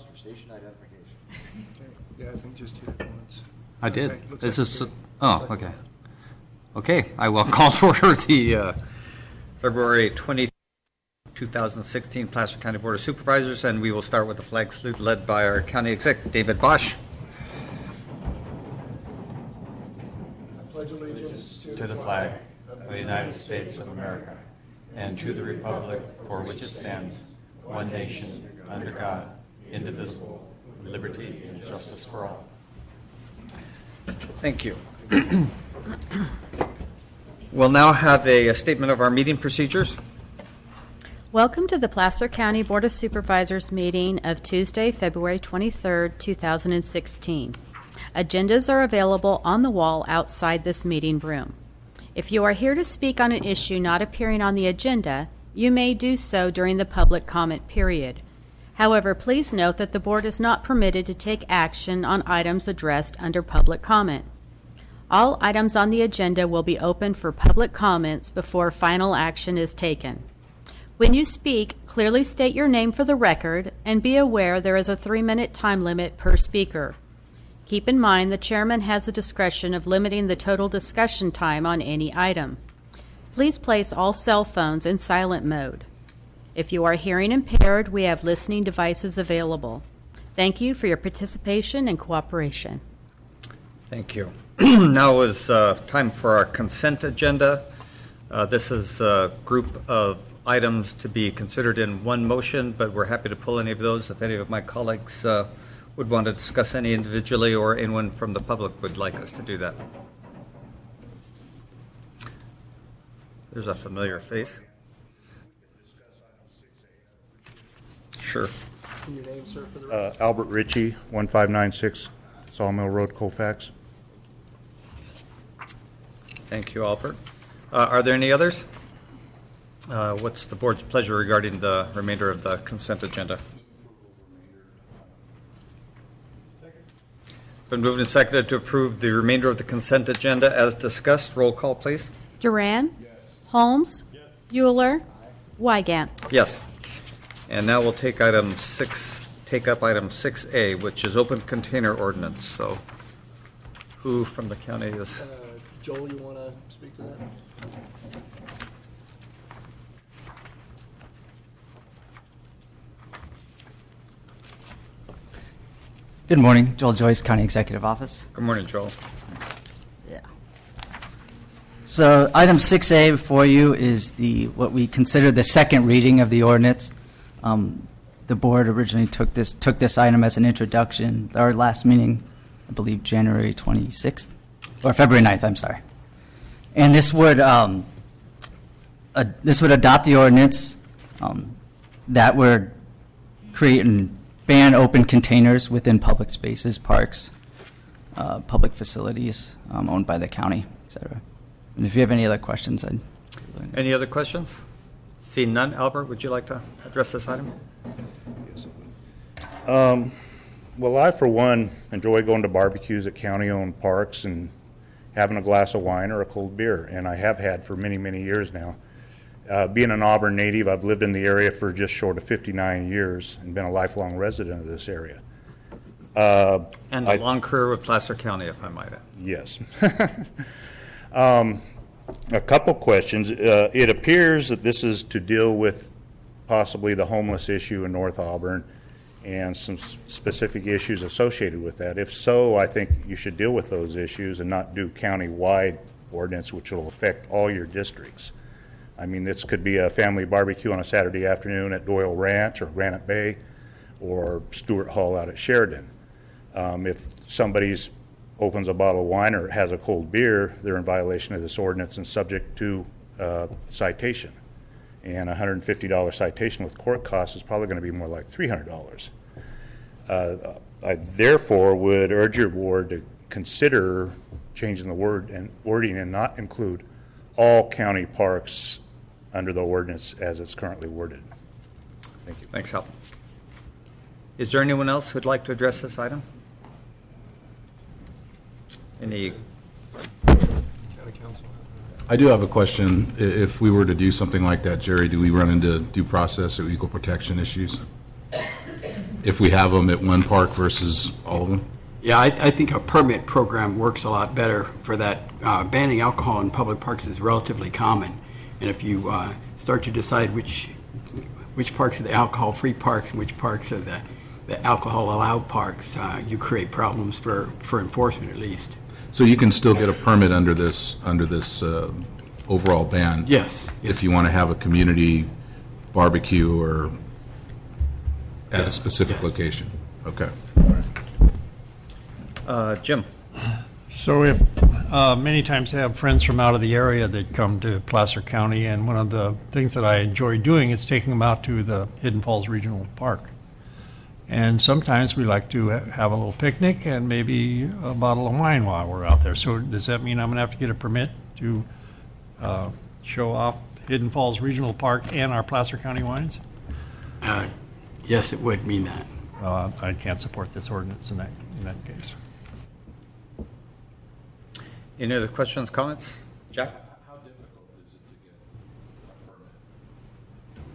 files for station identification. Yeah, I think just hit it once. I did. Okay, looks This like is, you did. oh, okay. Okay, I will call to order the February 20, 2016 Placer County Board of Supervisors, and we will start with the flag salute led by our county exec, David Bosch. I pledge allegiance To the flag of the United States of America and to the republic for which it stands, one nation, under God, indivisible, with liberty and justice for all. Thank you. We'll now have a statement of our meeting procedures. Welcome to the Placer County Board of Supervisors meeting of Tuesday, February 23rd, 2016. Agendas are available on the wall outside this meeting room. If you are here to speak on an issue not appearing on the agenda, you may do so during the public comment period. However, please note that the board is not permitted to take action on items addressed under public comment. All items on the agenda will be open for public comments before final action is taken. When you speak, clearly state your name for the record and be aware there is a 3-minute time limit per speaker. Keep in mind the chairman has the discretion of limiting the total discussion time on any item. Please place all cell phones in silent mode. If you are hearing impaired, we have listening devices available. Thank you for your participation and cooperation. Thank you. Now is time for our consent agenda. This is a group of items to be considered in one motion, but we're happy to pull any of those if any of my colleagues would want to discuss any individually or anyone from the public would like us to do that. There's a familiar face. Sure. And your name, sir, for the record? Albert Ritchie, 1596 Sawmill Road, Colfax. Thank you, Albert. Are there any others? What's the board's pleasure regarding the remainder of the consent agenda? Second. Been moved and seconded to approve the remainder of the consent agenda as discussed. Roll call, please. Duran? Yes. Holmes? Yes. Euler? Wygant? Yes. And now we'll take up item 6A, which is open container ordinance. So who from the county is? Joel, you want to speak to that? Good morning, Joel Joyce, County Executive Office. Good morning, Joel. Yeah. So item 6A before you is what we consider the second reading of the ordinance. The board originally took this item as an introduction. Our last meeting, I believe, January 26th or February 9th. I'm sorry. And this would adopt the ordinance that would create and ban open containers within public spaces, parks, public facilities owned by the county, et cetera. And if you have any other questions, I'd... Any other questions? Seeing none, Albert, would you like to address this item? Well, I, for one, enjoy going to barbecues at county-owned parks and having a glass of wine or a cold beer, and I have had for many, many years now. Being an Auburn native, I've lived in the area for just short of 59 years and been a lifelong resident of this area. And a long career with Placer County, if I might add. Yes. A couple questions. It appears that this is to deal with possibly the homeless issue in North Auburn and some specific issues associated with that. If so, I think you should deal with those issues and not do county-wide ordinance, which will affect all your districts. I mean, this could be a family barbecue on a Saturday afternoon at Doyle Ranch or Granite Bay or Stewart Hall out at Sheridan. If somebody's opens a bottle of wine or has a cold beer, they're in violation of this ordinance and subject to citation. And a $150 citation with court costs is probably going to be more like $300. I therefore would urge your board to consider changing the wording and not include all county parks under the ordinance as it's currently worded. Thank you. Thanks, Al. Is there anyone else who'd like to address this item? Any? County Council. I do have a question. If we were to do something like that, Jerry, do we run into due process or equal protection issues? if we have them at one park versus all of them? Yeah, I think a permit program works a lot better for that. Banning alcohol in public parks is relatively common, and if you start to decide which parks are the alcohol-free parks and which parks are the alcohol-allowed parks, you create problems for enforcement at least. So you can still get a permit under this overall ban? Yes. If you want to have a community barbecue or at a specific location? Okay. Jim? So if, many times I have friends from out of the area that come to Placer County, and one of the things that I enjoy doing is taking them out to the Hidden Falls Regional Park. And sometimes we like to have a little picnic and maybe a bottle of wine while we're out there. So does that mean I'm going to have to get a permit to show off Hidden Falls Regional Park and our Placer County wines? Yes, it would mean that. I can't support this ordinance in that case. Any other questions, comments? Jack? How difficult is it to get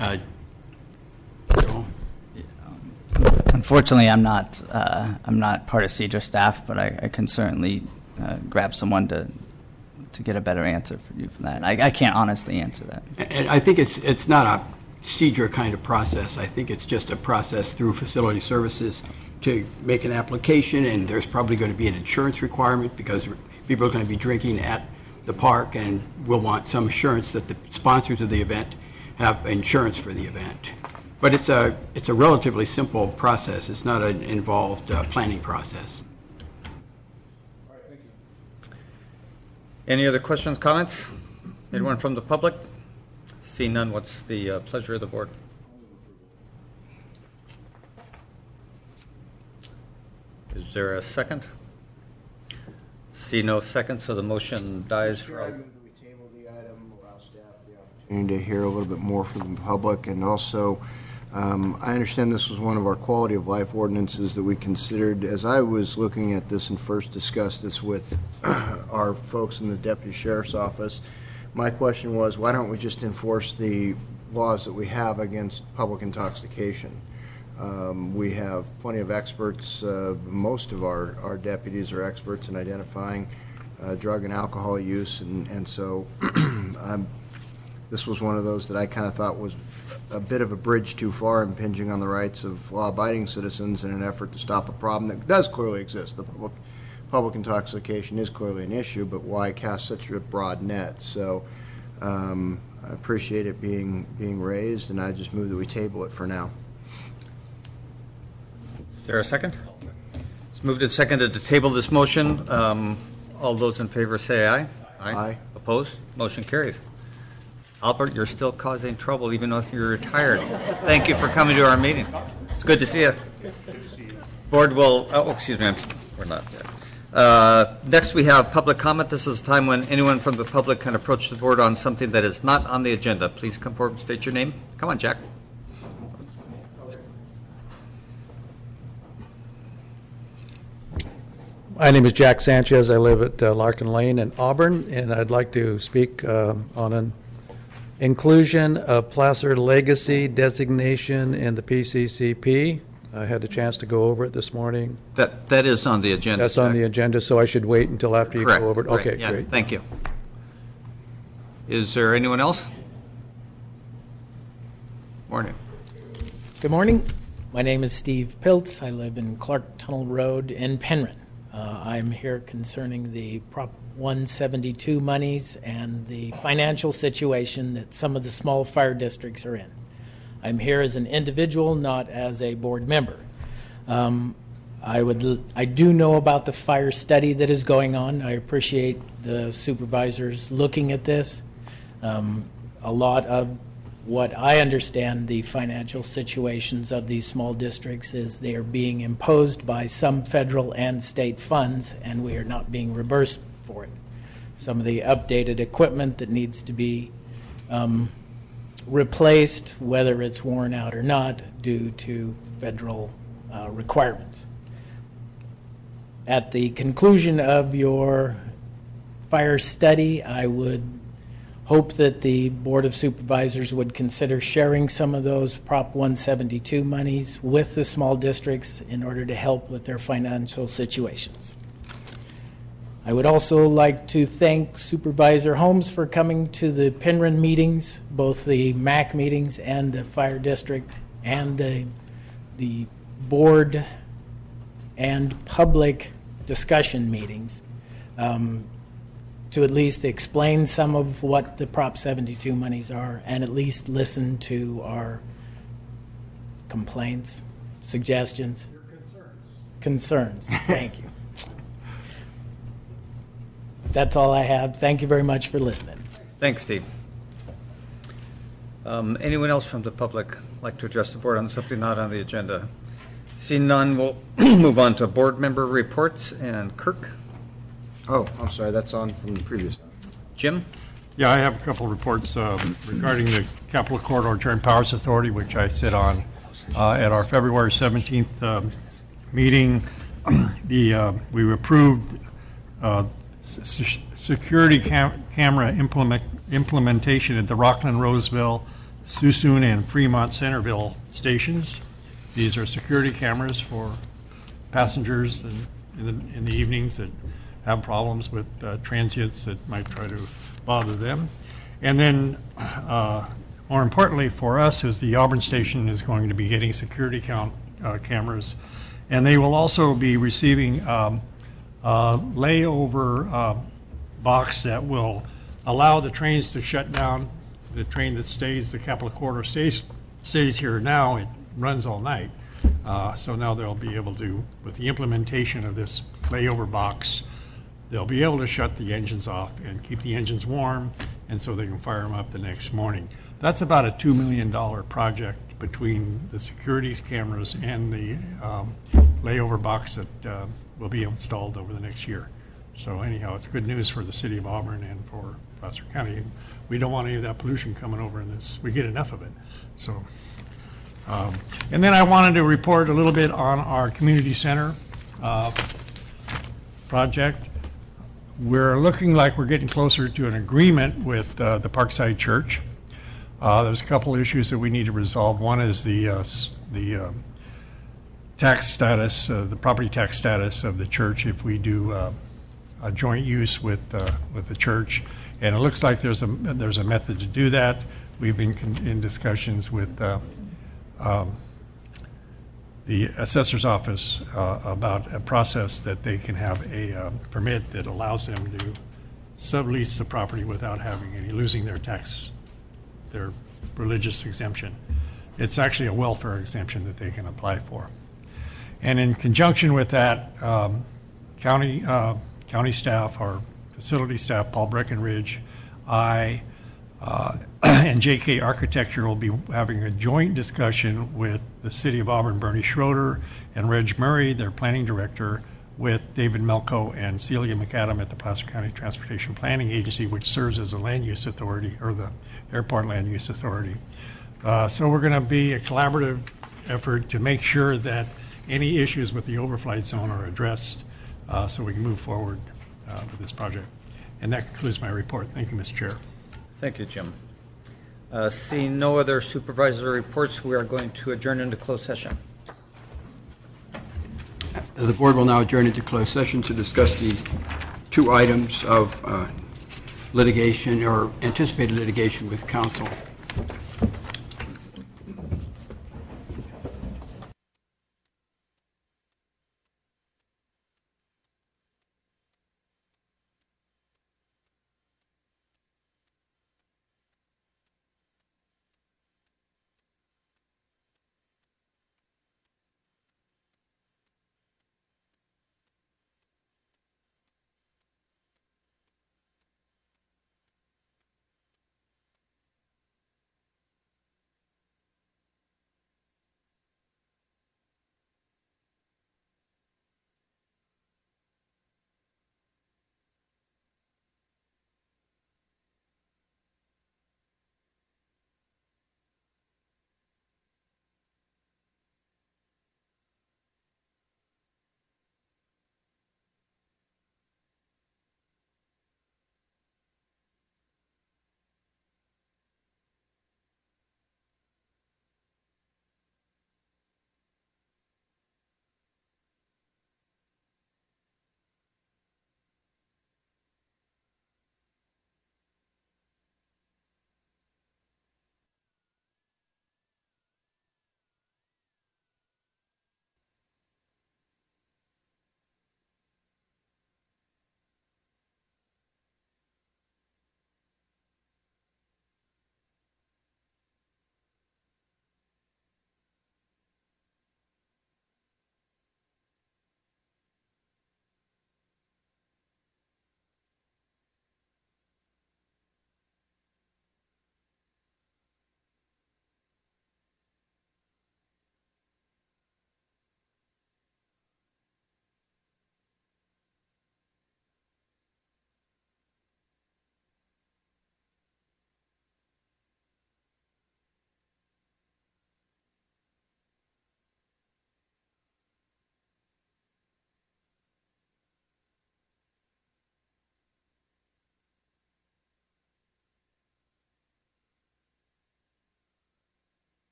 a permit? Joel? Unfortunately, I'm not part of CEDRA staff, but I can certainly grab someone to get a better answer for you for that. I can't honestly answer that. And I think it's not a CEDRA kind of process. I think it's just a process through Facility Services to make an application, and there's probably going to be an insurance requirement because people are going to be drinking at the park, and we'll want some assurance that the sponsors of the event have insurance for the event. But it's a relatively simple process. It's not an involved planning process. Any other questions, comments? Anyone from the public? See none, what's the pleasure of the board? Is there a second? See no second, so the motion dies Sure, I for... move that we table the item, allow staff the opportunity to hear a little bit more from the public, and also, I understand this was one of our quality of life ordinances that we considered. As I was looking at this and first discussed this with our folks in the Deputy Sheriff's Office, my question was, why don't we just enforce the laws that we have against public intoxication? We have plenty of experts. Most of our deputies are experts in identifying drug and alcohol use, and so this was one of those that I kind of thought was a bit of a bridge too far, impinging on the rights of law-abiding citizens in an effort to stop a problem that does clearly exist. The public intoxication is clearly an issue, but why cast such a broad net? So I appreciate it being raised, and I just move that we table it for now. Is there a second? It's moved and seconded to table this motion. All those in favor say aye. Aye. Opposed? Motion carries. Albert, you're still causing trouble even though you're retired. Thank you for coming to our meeting. It's good to see you. Board will, oh, excuse me, we're not there. Next, we have public comment. This is a time when anyone from the public can approach the board on something that is not on the agenda. Please come forward and state your name. Come on, Jack. My name is Jack Sanchez. I live at Larkin Lane in Auburn, and I'd like to speak on an inclusion of Placer Legacy designation in the PCCP. I had a chance to go over it this morning. That is on the agenda. That's on Jack. the agenda, so I should wait until after you Correct. go over it? Correct. Okay, Yeah, great. thank you. Is there anyone else? Morning. Good morning. My name is Steve Piltz. I live in Clark Tunnel Road in Penryn. I'm here concerning the Prop 172 monies and the financial situation that some of the small fire districts are in. I'm here as an individual, not as a board member. I do know about the fire study that is going on. I appreciate the supervisors looking at this. A lot of what I understand the financial situations of these small districts is they are being imposed by some federal and state funds, and we are not being reimbursed for it. Some of the updated equipment that needs to be replaced, whether it's worn out or not, due to federal requirements. At the conclusion of your fire study, I would hope that the Board of Supervisors would consider sharing some of those Prop 172 monies with the small districts in order to help with their financial situations. I would also like to thank Supervisor Holmes for coming to the Penryn meetings, both the MAC meetings and the fire district, and the board and public discussion meetings, to at least explain some of what the Prop 72 monies are and at least listen to our complaints, suggestions. Your concerns. Concerns. Thank you. That's all I have. Thank you very much for listening. Thanks, Steve. Anyone else from the public like to address the board on something not on the agenda? Seeing none, we'll move on to board member reports. And Kirk? Oh, I'm sorry, that's on from the previous. Jim? Yeah, I have a couple reports regarding the Capital Corridor Joint Powers Authority, which I sit on. At our February 17th meeting, we approved security camera implementation at the Rockland, Roseville, Suisun, and Fremont Centerville stations. These are security cameras for passengers in the evenings that have problems with transients that might try to bother them. And then, more importantly for us, is the Auburn station is going to be getting security cameras, and they will also be receiving layover box that will allow the trains to shut down. The train that stays, the Capital Corridor stays here now, it runs all night. So now they'll be able to, with the implementation of this layover box, they'll be able to shut the engines off and keep the engines warm, and so they can fire them up the next morning. That's about a $2 million project between the securities cameras and the layover box that will be installed over the next year. So anyhow, it's good news for the city of Auburn and for Placer County. We don't want any of that pollution coming over in this. We get enough of it. So, and then I wanted to report a little bit on our community center project. We're looking like we're getting closer to an agreement with the Parkside Church. There's a couple issues that we need to resolve. One is the tax status, the property tax status of the church if we do a joint use with the church, and it looks like there's a method to do that. We've been in discussions with the assessor's office about a process that they can have a permit that allows them to sublease the property without losing their religious exemption. It's actually a welfare exemption that they can apply for. And in conjunction with that, county staff, our facility staff, Paul Breckenridge, I, and JK Architecture will be having a joint discussion with the City of Auburn, Bernie Schroeder, and Reg Murray, their planning director, with David Melko and Celia McAdam at the Placer County Transportation Planning Agency, which serves as a land use authority, or the Airport Land Use Authority. So we're going to be a collaborative effort to make sure that any issues with the overflight zone are addressed so we can move forward with this project. And that concludes my report. Thank you, Mr. Chair. Thank you, Jim. Seeing no other supervisor reports, we are going to adjourn into closed session. The board will now adjourn into closed session to discuss the two items of litigation or anticipated litigation with counsel.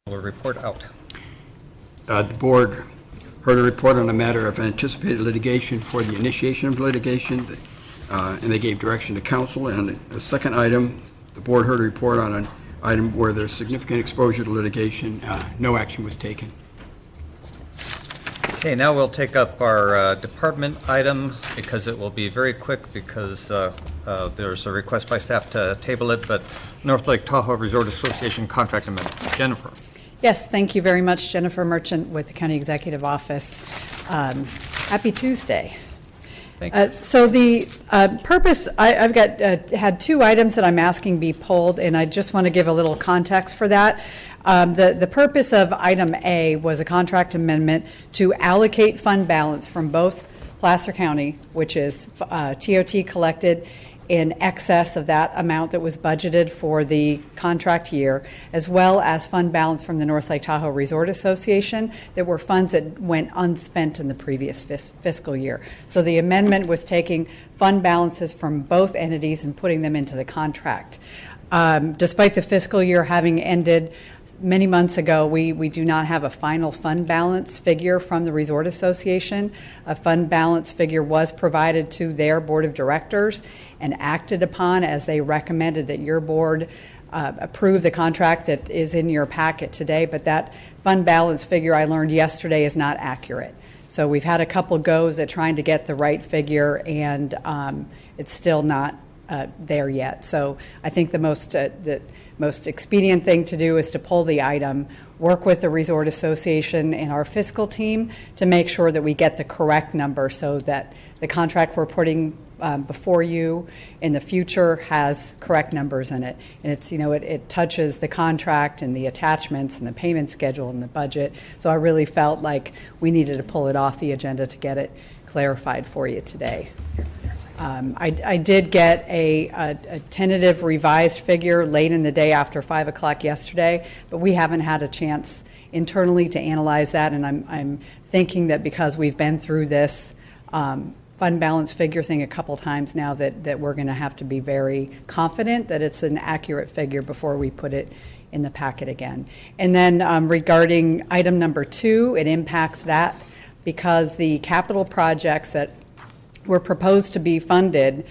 Will report out. The board heard a report on a matter of anticipated litigation for the initiation of litigation, and they gave direction to council. And the second item, the board heard a report on an item where there's significant exposure to litigation. No action was taken. Okay, now we'll take up our department item because it will be very quick because there's a request by staff to table it, but North Lake Tahoe Resort Association contract amendment. Jennifer. Yes, thank you very much. Jennifer Merchant with the County Executive Office. Happy Tuesday. Thank you. So the purpose, I've got had two items that I'm asking be pulled, and I just want to give a little context for that. The purpose of item A was a contract amendment to allocate fund balance from both Placer County, which is TOT collected in excess of that amount that was budgeted for the contract year, as well as fund balance from the North Lake Tahoe Resort Association that were funds that went unspent in the previous fiscal year. So the amendment was taking fund balances from both entities and putting them into the contract. Despite the fiscal year having ended many months ago, we do not have a final fund balance figure from the Resort Association. A fund balance figure was provided to their board of directors and acted upon as they recommended that your board approve the contract that is in your packet today, but that fund balance figure I learned yesterday is not accurate. So we've had a couple goes at trying to get the right figure, and it's still not there yet. So I think the most expedient thing to do is to pull the item, work with the Resort Association and our fiscal team to make sure that we get the correct number so that the contract we're putting before you in the future has correct numbers in it. And it's, it touches the contract and the attachments and the payment schedule and the budget. So I really felt like we needed to pull it off the agenda to get it clarified for you today. I did get a tentative revised figure late in the day after 5 o'clock yesterday, but we haven't had a chance internally to analyze that, and I'm thinking that because we've been through this fund balance figure thing a couple times now that we're going to have to be very confident that it's an accurate figure before we put it in the packet again. And then regarding item number 2, it impacts that because the capital projects that were proposed to be funded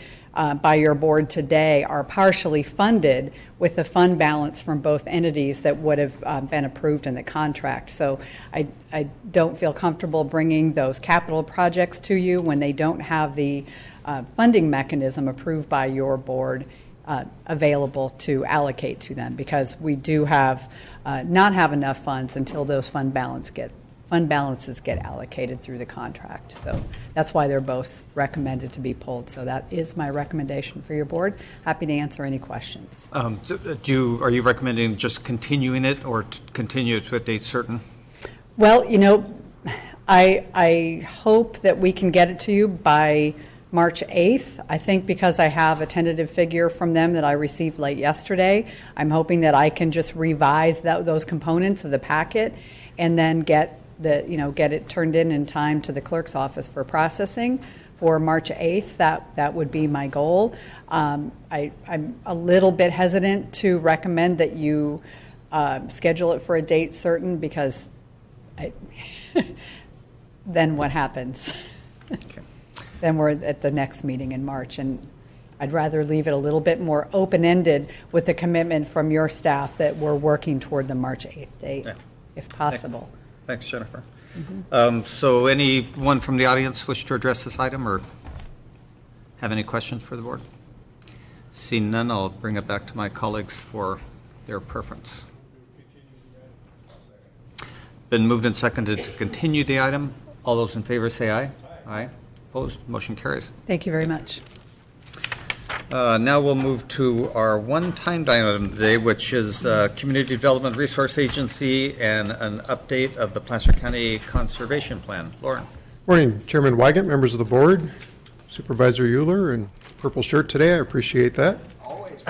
by your board today are partially funded with the fund balance from both entities that would have been approved in the contract. So I don't feel comfortable bringing those capital projects to you when they don't have the funding mechanism approved by your board available to allocate to them, because we do have not have enough funds until those fund balances get allocated through the contract. So that's why they're both recommended to be pulled. So that is my recommendation for your board. Happy to answer any questions. Are you recommending just continuing it or continue it to a date certain? Well, I hope that we can get it to you by March 8th. I think because I have a tentative figure from them that I received late yesterday, I'm hoping that I can just revise those components of the packet and then get it turned in time to the clerk's office for processing for March 8th. That would be my goal. I'm a little bit hesitant to recommend that you schedule it for a date certain, because then what happens? Okay. Then we're at the next meeting in March, and I'd rather leave it a little bit more open-ended with the commitment from your staff that we're working toward the March 8th date, if possible. Thanks, Jennifer. Mm-hmm. So anyone from the audience wish to address this item or have any questions for the board? Seeing none, I'll bring it back to my colleagues for their preference. Been moved and seconded to continue the item. All those in favor say aye. Aye. Opposed? Motion carries. Thank you very much. Now we'll move to our one-time item today, which is Community Development Resource Agency and an update of the Placer County Conservation Plan. Lauren. Morning, Chairman Wygant, members of the board, Supervisor Euler, and purple shirt today. I appreciate that. Always.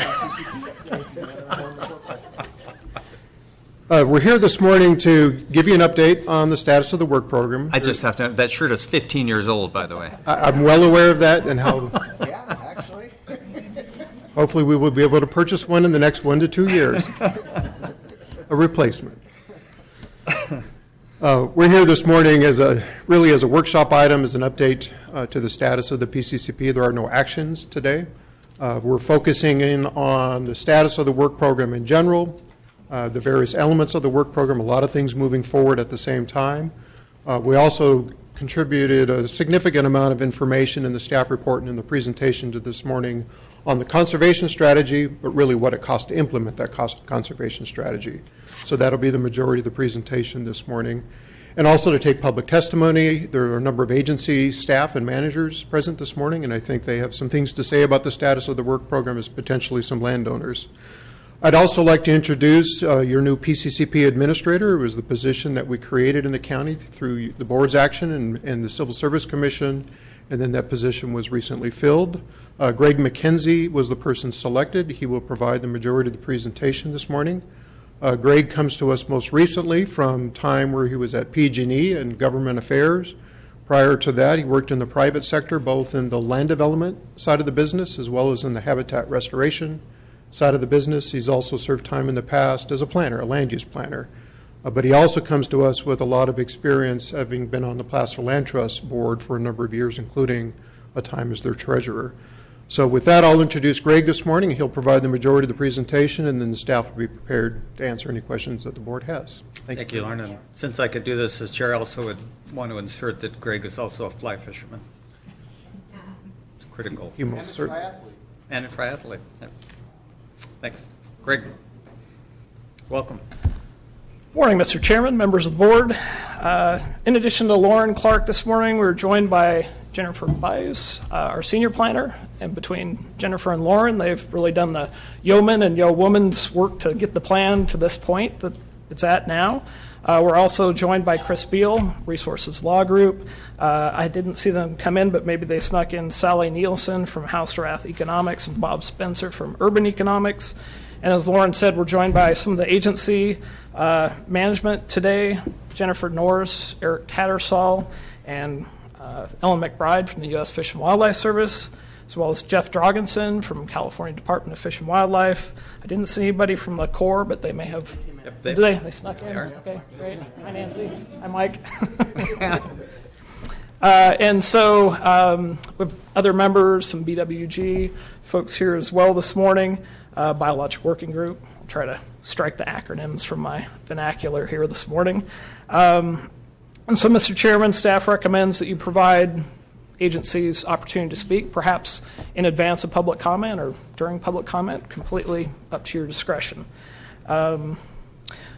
We're here this morning to give you an update on the status of the work program. I just have to, that shirt is 15 years old, by the way. I'm well aware of that and how. Yeah, actually. Hopefully we will be able to purchase one in the next 1 to 2 years. A replacement. We're here this morning as a workshop item, as an update to the status of the PCCP. There are no actions today. We're focusing in on the status of the work program in general, the various elements of the work program, a lot of things moving forward at the same time. We also contributed a significant amount of information in the staff report and in the presentation to this morning on the conservation strategy, but really what it costs to implement that conservation strategy. So that'll be the majority of the presentation this morning. And also to take public testimony. There are a number of agency staff and managers present this morning, and I think they have some things to say about the status of the work program as potentially some landowners. I'd also like to introduce your new Pccp Administrator. It was the position that we created in the county through the board's action and the Civil Service Commission, and then that position was recently filled. Greg McKenzie was the person selected. He will provide the majority of the presentation this morning. Greg comes to us most recently from time where he was at PG&E and government affairs. Prior to that, he worked in the private sector, both in the land development side of the business as well as in the habitat restoration side of the business. He's also served time in the past as a planner, a land use planner. But he also comes to us with a lot of experience, having been on the Placer Land Trust board for a number of years, including a time as their treasurer. So with that, I'll introduce Greg this morning. He'll provide the majority of the presentation, and then the staff will be prepared to answer any questions that the board has. Thank you, Lauren. And since I could do this as chair, I also would want to insert that Greg is also a fly fisherman. It's critical. He most certainly. And a triathlete. Yep. Thanks. Greg, welcome. Morning, Mr. Chairman, members of the board. In addition to Lauren Clark this morning, we're joined by Jennifer Bice, our senior planner. And between Jennifer and Lauren, they've really done the yeoman and yeowoman's work to get the plan to this point that it's at now. We're also joined by Chris Beal, Resources Law Group. I didn't see them come in, but maybe they snuck in Sally Nielsen from House-Rath Economics and Bob Spencer from Urban Economics. And as Lauren said, we're joined by some of the agency management today, Jennifer Norris, Eric Tattersall, and Ellen McBride from the U.S. Fish and Wildlife Service, as well as Jeff Drogensen from California Department of Fish and Wildlife. I didn't see anybody from the Corps, but they may have. Yep, they snuck in? Okay, great. Hi, Nancy. Hi, Mike. And so with other members, some BWG folks here as well this morning, Biologic Working Group. I'll try to strike the acronyms from my vernacular here this morning. And so, Mr. Chairman, staff recommends that you provide agencies opportunity to speak, perhaps in advance of public comment or during public comment, completely up to your discretion.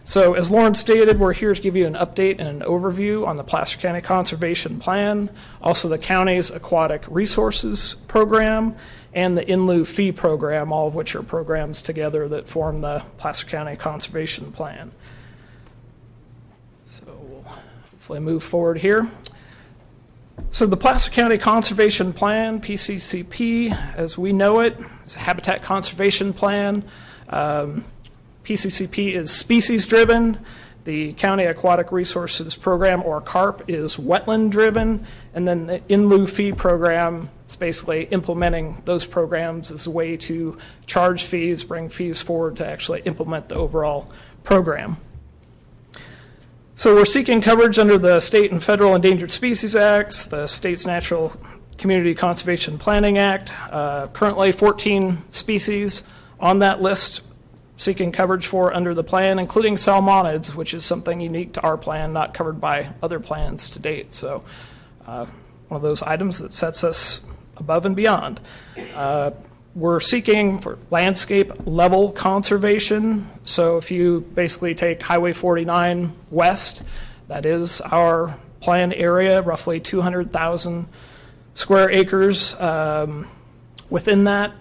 So as Lauren stated, we're here to give you an update and an overview on the Placer County Conservation Plan, also the county's Aquatic Resources Program, and the In Lieu Fee Program, all of which are programs together that form the Placer County Conservation Plan. So we'll hopefully move forward here. So the Placer County Conservation Plan, PCCP, as we know it, is a habitat conservation plan. PCCP is species-driven. The County Aquatic Resources Program, or CARP, is wetland-driven. And then the In Lieu Fee Program is basically implementing those programs as a way to charge fees, bring fees forward to actually implement the overall program. So we're seeking coverage under the State and Federal Endangered Species Acts, the State's Natural Community Conservation Planning Act. Currently 14 species on that list seeking coverage for under the plan, including salmonids, which is something unique to our plan, not covered by other plans to date. So one of those items that sets us above and beyond. We're seeking for landscape level conservation. So if you basically take Highway 49 west, that is our plan area, roughly 200,000 square acres. Within that,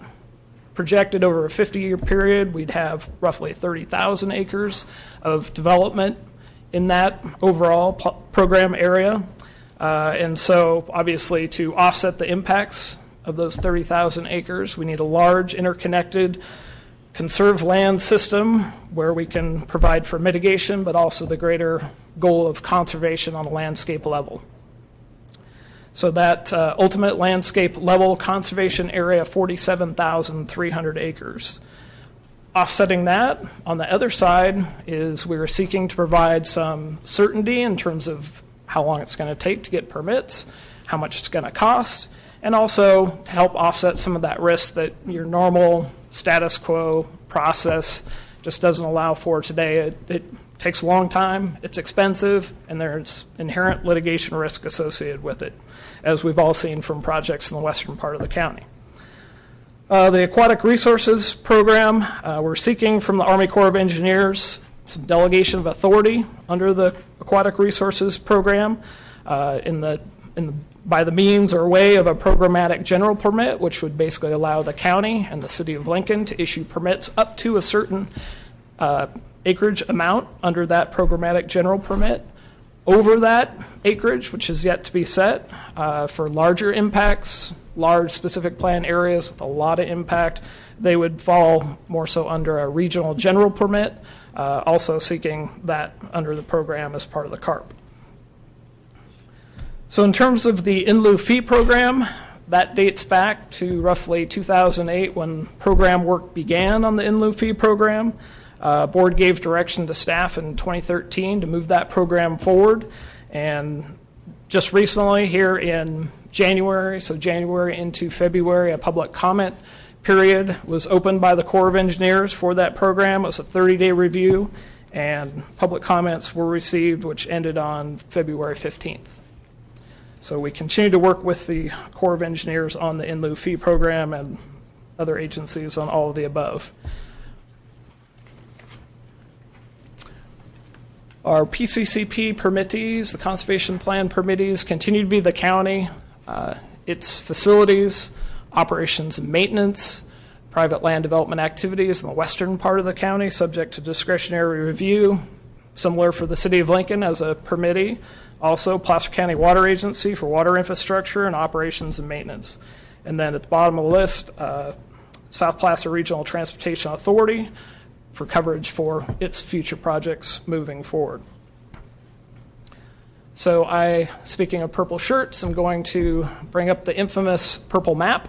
projected over a 50-year period, we'd have roughly 30,000 acres of development in that overall program area. And so obviously to offset the impacts of those 30,000 acres, we need a large interconnected conserved land system where we can provide for mitigation, but also the greater goal of conservation on a landscape level. So that ultimate landscape level conservation area, 47,300 acres. Offsetting that, on the other side, is we are seeking to provide some certainty in terms of how long it's going to take to get permits, how much it's going to cost, and also to help offset some of that risk that your normal status quo process just doesn't allow for today. It takes a long time, it's expensive, and there's inherent litigation risk associated with it, as we've all seen from projects in the western part of the county. The Aquatic Resources Program, we're seeking from the Army Corps of Engineers some delegation of authority under the Aquatic Resources Program by the means or way of a programmatic general permit, which would basically allow the county and the city of Lincoln to issue permits up to a certain acreage amount under that programmatic general permit. Over that acreage, which is yet to be set, for larger impacts, large specific plan areas with a lot of impact, they would fall more so under a regional general permit, also seeking that under the program as part of the CARP. So in terms of the in lieu fee program, that dates back to roughly 2008 when program work began on the in lieu fee program. Board gave direction to staff in 2013 to move that program forward, and just recently here in January, so January into February, a public comment period was opened by the Corps of Engineers for that program. It was a 30-day review, and public comments were received, which ended on February 15th. So we continue to work with the Corps of Engineers on the in lieu fee program and other agencies on all of the above. Our PCCP permittees, the Conservation Plan permittees, continue to be the county, its facilities, operations and maintenance, private land development activities in the western part of the county, subject to discretionary review, similar for the city of Lincoln as a permittee. Also, Placer County Water Agency for water infrastructure and operations and maintenance. And then at the bottom of the list, South Placer Regional Transportation Authority for coverage for its future projects moving forward. So speaking of purple shirts, I'm going to bring up the infamous purple map.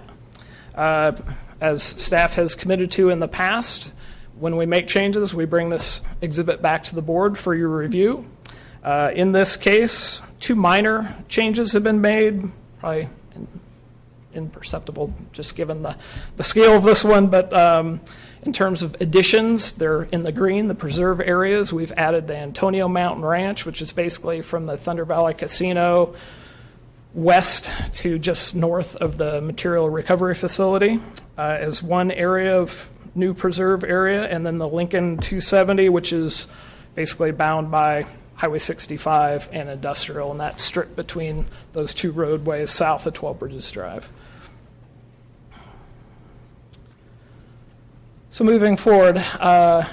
As staff has committed to in the past, when we make changes, we bring this exhibit back to the board for your review. In this case, 2 minor changes have been made, probably imperceptible just given the scale of this one, but in terms of additions, they're in the green, the preserve areas. We've added the Antonio Mountain Ranch, which is basically from the Thunder Valley Casino west to just north of the material recovery facility as one area of new preserve area, and then the Lincoln 270, which is basically bound by Highway 65 and industrial, and that strip between those 2 roadways south of 12 Bridges Drive. So moving forward, the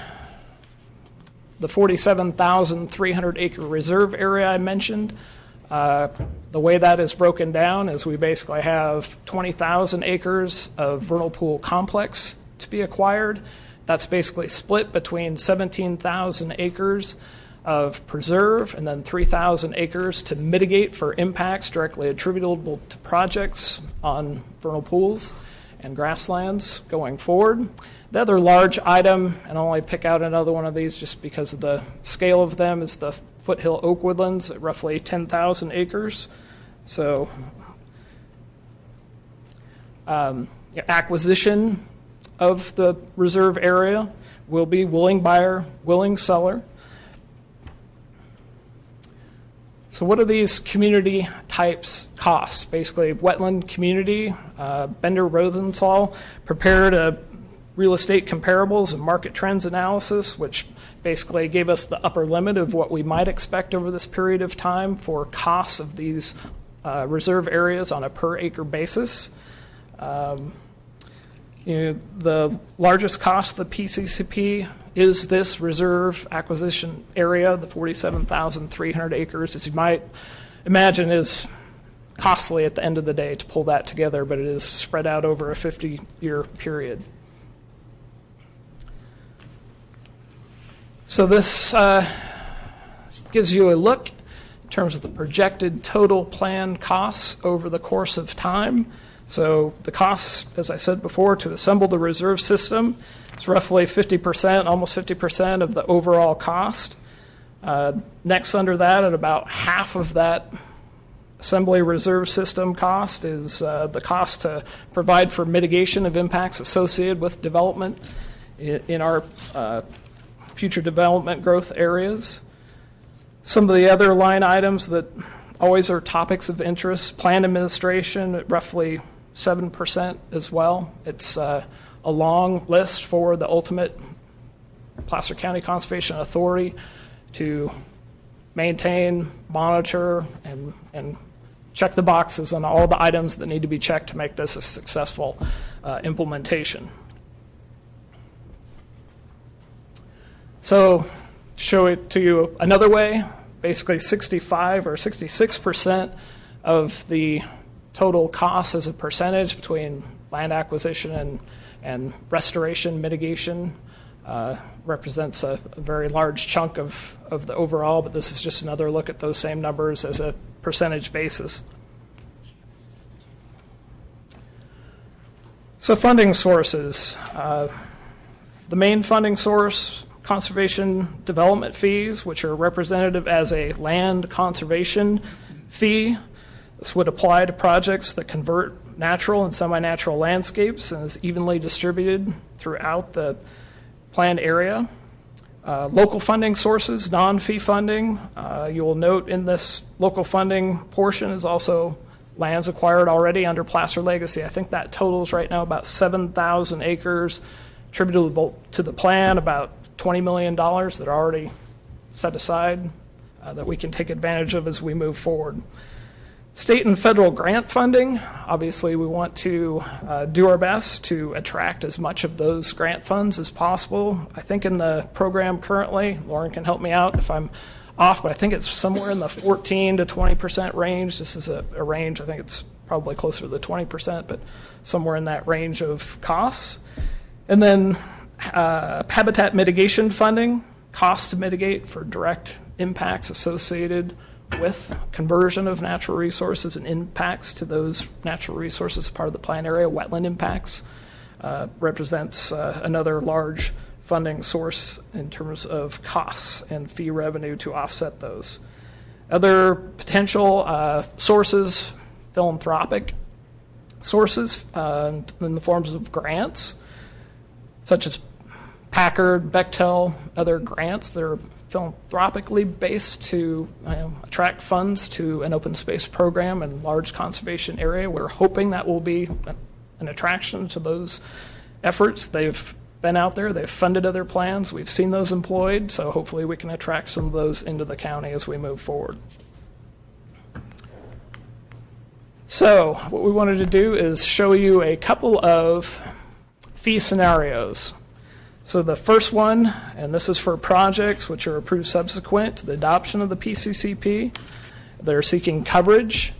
47,300 acre reserve area I mentioned, the way that is broken down is we basically have 20,000 acres of vernal pool complex to be acquired. That's basically split between 17,000 acres of preserve and then 3,000 acres to mitigate for impacts directly attributable to projects on vernal pools and grasslands going forward. The other large item, and I'll only pick out another one of these just because of the scale of them, is the Foothill Oak Woodlands at roughly 10,000 acres. So acquisition of the reserve area will be willing buyer, willing seller. So what do these community types cost? Basically, wetland community, Bender Rosenthal prepared a real estate comparables and market trends analysis, which basically gave us the upper limit of what we might expect over this period of time for costs of these reserve areas on a per acre basis. The largest cost of the PCCP is this reserve acquisition area, the 47,300 acres, as you might imagine is costly at the end of the day to pull that together, but it is spread out over a 50-year period. So this gives you a look in terms of the projected total planned costs over the course of time. So the cost, as I said before, to assemble the reserve system is roughly 50%, almost 50% of the overall cost. Next under that, at about half of that assembly reserve system cost, is the cost to provide for mitigation of impacts associated with development in our future development growth areas. Some of the other line items that always are topics of interest, plan administration at roughly 7% as well. It's a long list for the ultimate Placer County Conservation Authority to maintain, monitor, and check the boxes on all the items that need to be checked to make this a successful implementation. So, show it to you another way. Basically 65 or 66% of the total cost as a percentage between land acquisition and restoration mitigation represents a very large chunk of the overall, but this is just another look at those same numbers as a percentage basis. So funding sources. The main funding source, conservation development fees, which are representative as a land conservation fee. This would apply to projects that convert natural and semi-natural landscapes and is evenly distributed throughout the planned area. Local funding sources, non-fee funding. You will note in this local funding portion is also lands acquired already under Placer Legacy. I think that totals right now about 7,000 acres attributable to the plan, about $20 million that are already set aside that we can take advantage of as we move forward. State and federal grant funding, obviously we want to do our best to attract as much of those grant funds as possible. I think in the program currently, Lauren can help me out if I'm off, but I think it's somewhere in the 14 to 20% range. This is a range, I think it's probably closer to the 20%, but somewhere in that range of costs. And then habitat mitigation funding, costs to mitigate for direct impacts associated with conversion of natural resources and impacts to those natural resources as part of the plan area. Wetland impacts represents another large funding source in terms of costs and fee revenue to offset those. Other potential sources, philanthropic sources in the forms of grants, such as Packard, Bechtel, other grants that are philanthropically based to attract funds to an open space program and large conservation area. We're hoping that will be an attraction to those efforts. They've been out there, they've funded other plans, we've seen those employed, so hopefully we can attract some of those into the county as we move forward. So what we wanted to do is show you a couple of fee scenarios. So the first one, and this is for projects which are approved subsequent to the adoption of the PCCP, they're seeking coverage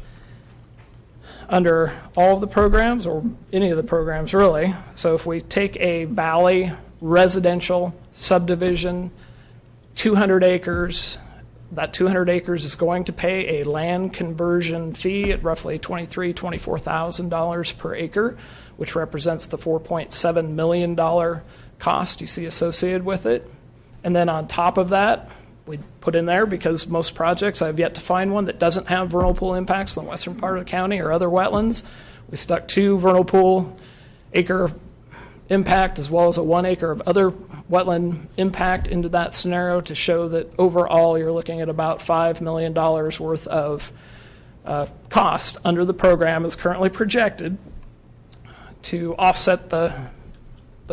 under all of the programs, or any of the programs really. So if we take a valley residential subdivision, 200 acres, that 200 acres is going to pay a land conversion fee at roughly $23,000, $24,000 per acre, which represents the $4.7 million cost you see associated with it. And then on top of that, we put in there, because most projects, I've yet to find one that doesn't have vernal pool impacts in the western part of the county or other wetlands. We stuck 2 vernal pool acre impact as well as a 1 acre of other wetland impact into that scenario to show that overall you're looking at about $5 million worth of cost under the program as currently projected to offset the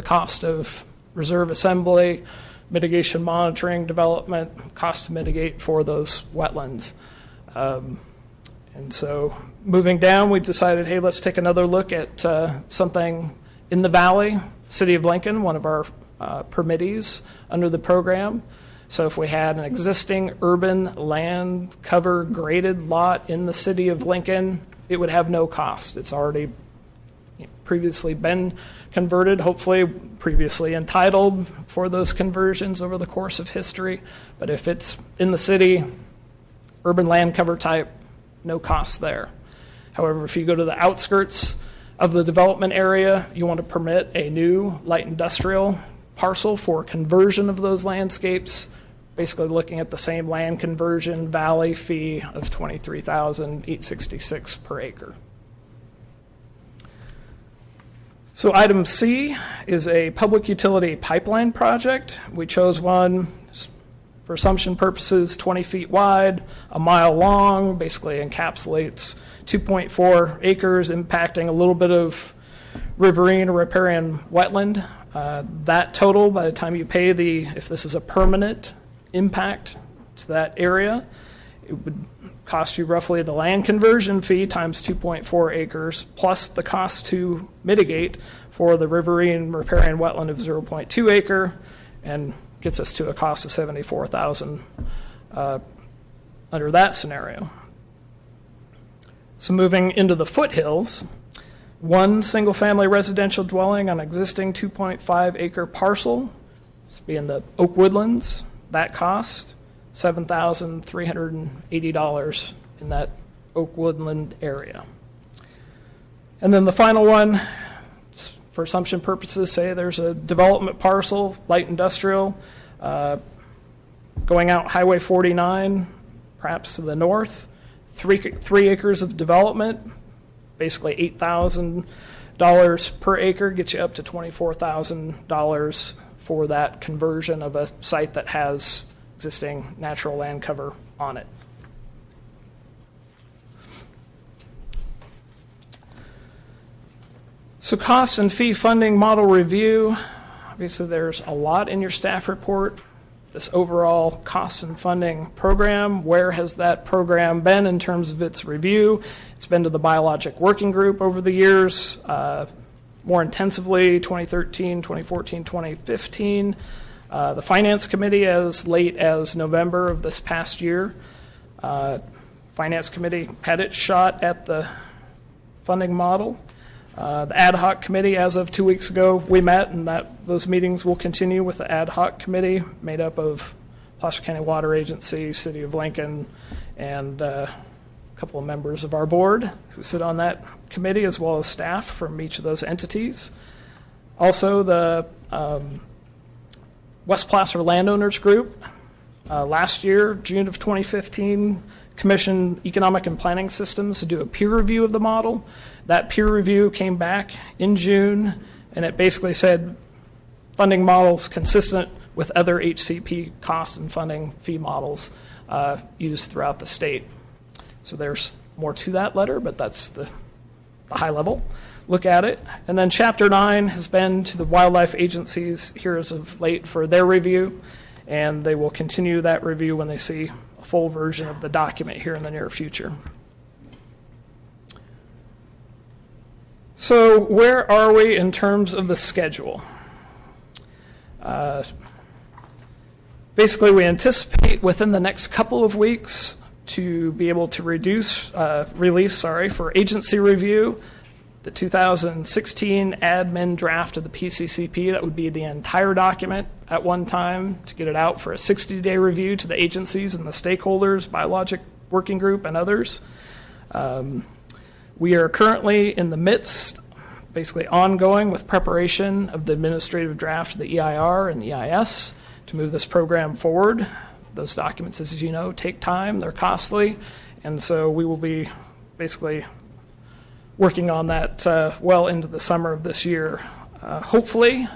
cost of reserve assembly, mitigation monitoring, development, cost to mitigate for those wetlands. And so moving down, we decided, hey, let's take another look at something in the valley. City of Lincoln, one of our permittees under the program. So if we had an existing urban land cover graded lot in the city of Lincoln, it would have no cost. It's already previously been converted, hopefully previously entitled for those conversions over the course of history. But if it's in the city, urban land cover type, no cost there. However, if you go to the outskirts of the development area, you want to permit a new light industrial parcel for conversion of those landscapes, basically looking at the same land conversion valley fee of $23,866 per acre. So item C is a public utility pipeline project. We chose one, for assumption purposes, 20 feet wide, a mile long, basically encapsulates 2.4 acres, impacting a little bit of riverine or riparian wetland. That total, by the time you pay if this is a permanent impact to that area, it would cost you roughly the land conversion fee times 2.4 acres plus the cost to mitigate for the riverine riparian wetland of 0.2 acre, and gets us to a cost of $74,000 under that scenario. So moving into the foothills, one single-family residential dwelling on existing 2.5 acre parcel, this being the Oak Woodlands, that cost $7,380 in that Oak Woodland area. And then the final one, for assumption purposes, say there's a development parcel, light industrial, going out Highway 49, perhaps to the north, 3 acres of development, basically $8,000 per acre, gets you up to $24,000 for that conversion of a site that has existing natural land cover on it. So cost and fee funding model review. Obviously there's a lot in your staff report. This overall cost and funding program, where has that program been in terms of its review? It's been to the biologic working group over the years, more intensively 2013, 2014, 2015. The Finance Committee as late as November of this past year. Finance Committee had its shot at the funding model. The Ad Hoc Committee, as of 2 weeks ago, we met, and those meetings will continue with the Ad Hoc Committee, made up of Placer County Water Agency, City of Lincoln, and a couple of members of our board who sit on that committee, as well as staff from each of those entities. Also, the West Placer Landowners Group, last year, June of 2015, commissioned Economic and Planning Systems to do a peer review of the model. That peer review came back in June, and it basically said funding models consistent with other HCP cost and funding fee models used throughout the state. So there's more to that letter, but that's the high level look at it. And then Chapter 9 has been to the wildlife agencies here as of late for their review, and they will continue that review when they see a full version of the document here in the near future. So where are we in terms of the schedule? Basically, we anticipate within the next couple of weeks to be able to release for agency review the 2016 admin draft of the PCCP. That would be the entire document at one time, to get it out for a 60-day review to the agencies and the stakeholders, biologic working group, and others. We are currently in the midst, basically ongoing, with preparation of the administrative draft of the EIR and the EIS to move this program forward. Those documents, as you know, take time, they're costly, and so we will be basically working on that well into the summer of this year. Hopefully,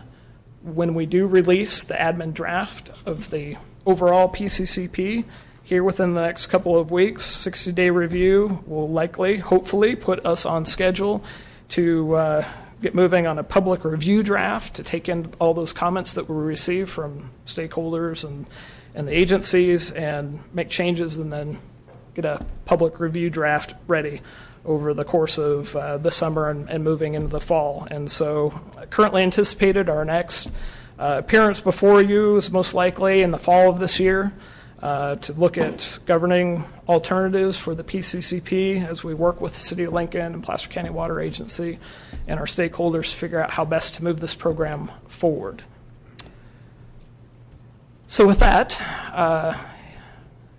when we do release the admin draft of the overall PCCP, here within the next couple of weeks, 60-day review will likely, hopefully, put us on schedule to get moving on a public review draft to take in all those comments that we receive from stakeholders and the agencies and make changes, and then get a public review draft ready over the course of the summer and moving into the fall. And so currently anticipated, our next appearance before you is most likely in the fall of this year, to look at governing alternatives for the PCCP as we work with the City of Lincoln and Placer County Water Agency and our stakeholders to figure out how best to move this program forward. So with that,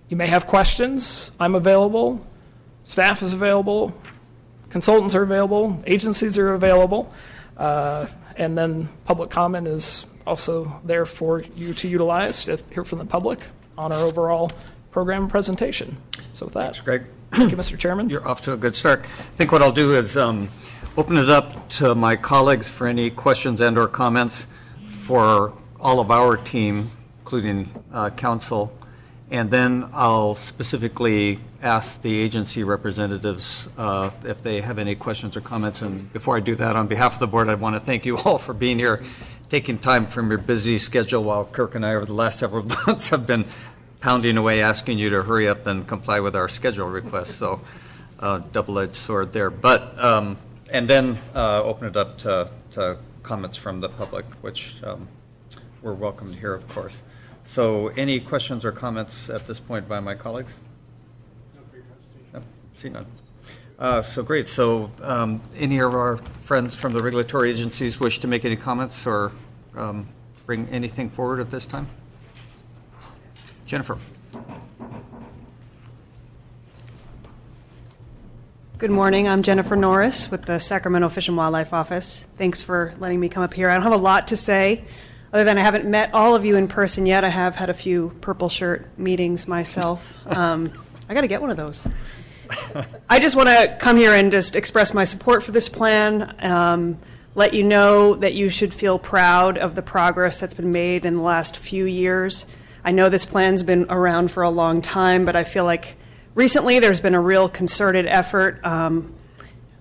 you may have questions. I'm available. Staff is available. consultants are available, agencies are available, and then public comment is also there for you to utilize to hear from the public on our overall program presentation. So with that, Thanks, Greg. thank you, Mr. Chairman. You're off to a good start. I think what I'll do is open it up to my colleagues for any questions and/or comments for all of our team, including council, and then I'll specifically ask the agency representatives if they have any questions or comments. And before I do that, on behalf of the board, I want to thank you all for being here, taking time from your busy schedule while Kirk and I over the last several months have been pounding away asking you to hurry up and comply with our schedule requests. So double-edged sword there. But and then open it up to comments from the public, which we're welcome to hear, of course. So any questions or comments at this point by my colleagues? No, see none. So great. So any of our friends from the regulatory agencies wish to make any comments or bring anything forward at this time? Jennifer. Good morning. I'm Jennifer Norris with the Sacramento Fish and Wildlife Office. Thanks for letting me come up here. I don't have a lot to say, other than I haven't met all of you in person yet. I have had a few purple shirt meetings myself. I got to get one of those. I just want to come here and just express my support for this plan, let you know that you should feel proud of the progress that's been made in the last few years. I know this plan's been around for a long time, but I feel like recently there's been a real concerted effort.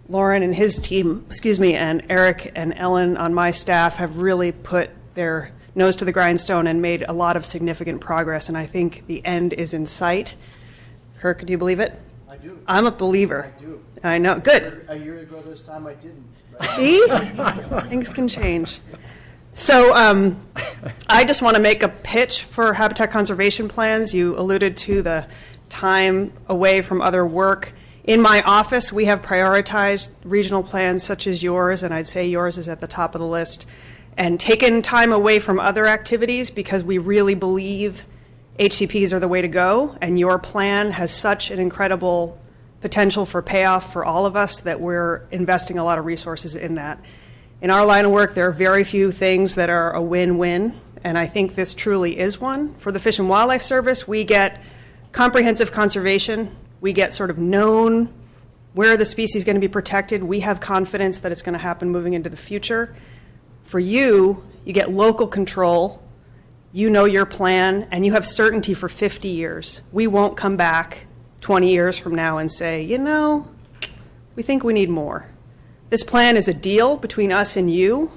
Lauren and his team, and Eric and Ellen on my staff have really put their nose to the grindstone and made a lot of significant progress, and I think the end is in sight. Kirk, do you believe it? I do. I'm a believer. I do. I know. Good. A year ago this time I didn't. See? Things can change. So I just want to make a pitch for habitat conservation plans. You alluded to the time away from other work. In my office, we have prioritized regional plans such as yours, and I'd say yours is at the top of the list, and taken time away from other activities because we really believe HCPs are the way to go, and your plan has such an incredible potential for payoff for all of us that we're investing a lot of resources in that. In our line of work, there are very few things that are a win-win, and I think this truly is one. For the Fish and Wildlife Service, we get comprehensive conservation. We get sort of known where the species is going to be protected. We have confidence that it's going to happen moving into the future. For you, you get local control. You know your plan, and you have certainty for 50 years. We won't come back 20 years from now and say, you know, we think we need more. This plan is a deal between us and you,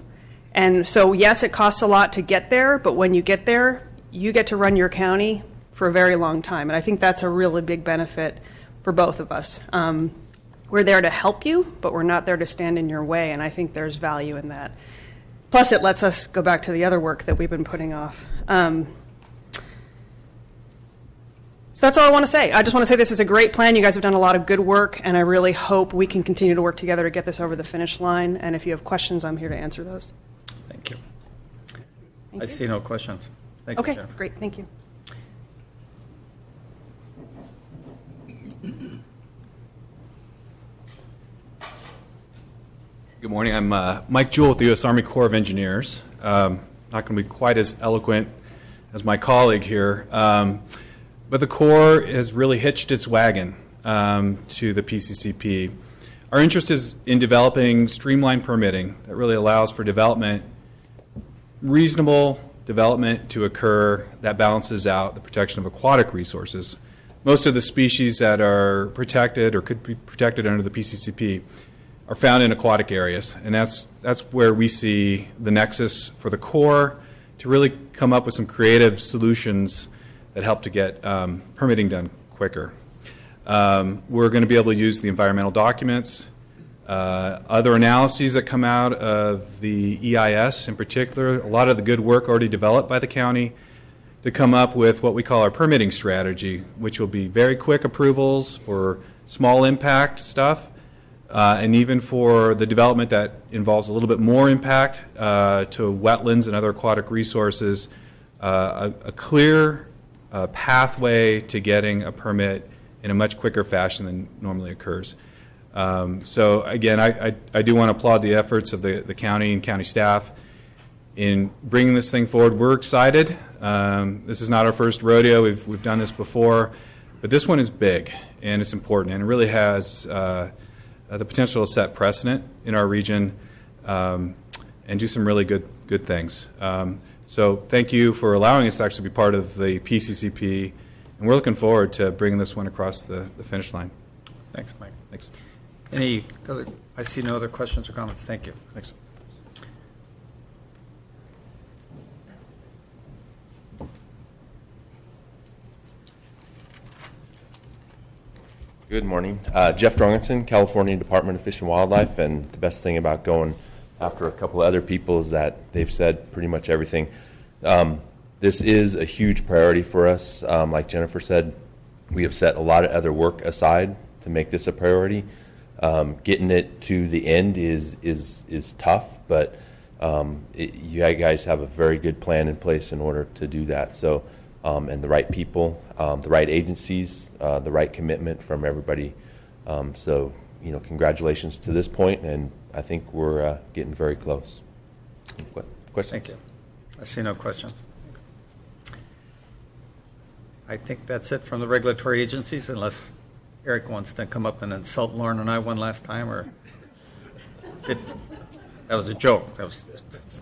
and so yes, it costs a lot to get there, but when you get there, you get to run your county for a very long time, and I think that's a really big benefit for both of us. We're there to help you, but we're not there to stand in your way, and I think there's value in that. Plus, it lets us go back to the other work that we've been putting off. So that's all I want to say. I just want to say this is a great plan. You guys have done a lot of good work, and I really hope we can continue to work together to get this over the finish line. And if you have questions, I'm here to answer those. Thank you. I see no questions. Thank you, Jennifer. Okay, great. Thank you. Good morning. I'm Mike Jewell with the U.S. Army Corps of Engineers. Not going to be quite as eloquent as my colleague here, but the Corps has really hitched its wagon to the PCCP. Our interest is in developing streamlined permitting that really allows for development, reasonable development to occur that balances out the protection of aquatic resources. Most of the species that are protected or could be protected under the PCCP are found in aquatic areas, and that's where we see the nexus for the Corps to really come up with some creative solutions that help to get permitting done quicker. We're going to be able to use the environmental documents, other analyses that come out of the EIS in particular, a lot of the good work already developed by the county to come up with what we call our permitting strategy, which will be very quick approvals for small impact stuff, and even for the development that involves a little bit more impact to wetlands and other aquatic resources, a clear pathway to getting a permit in a much quicker fashion than normally occurs. So again, I do want to applaud the efforts of the county and county staff in bringing this thing forward. We're excited. This is not our first rodeo. We've done this before, but this one is big and it's important, and it really has the potential to set precedent in our region and do some really good things. So thank you for allowing us to actually be part of the PCCP, and we're looking forward to bringing this one across the finish line. Thanks, Mike. Thanks. Any other, I see no other questions or comments. Thank you. Thanks. Good morning. Jeff Drongenson, California Department of Fish and Wildlife, and the best thing about going after a couple of other people is that they've said pretty much everything. This is a huge priority for us. Like Jennifer said, we have set a lot of other work aside to make this a priority. Getting it to the end is tough, but you guys have a very good plan in place in order to do that. So, and the right people, the right agencies, the right commitment from everybody. So, congratulations to this point, and I think we're getting very close. Questions? Thank you. I see no questions. I think that's it from the regulatory agencies, unless Eric wants to come up and insult Lauren and I one last time, or that was a joke. That was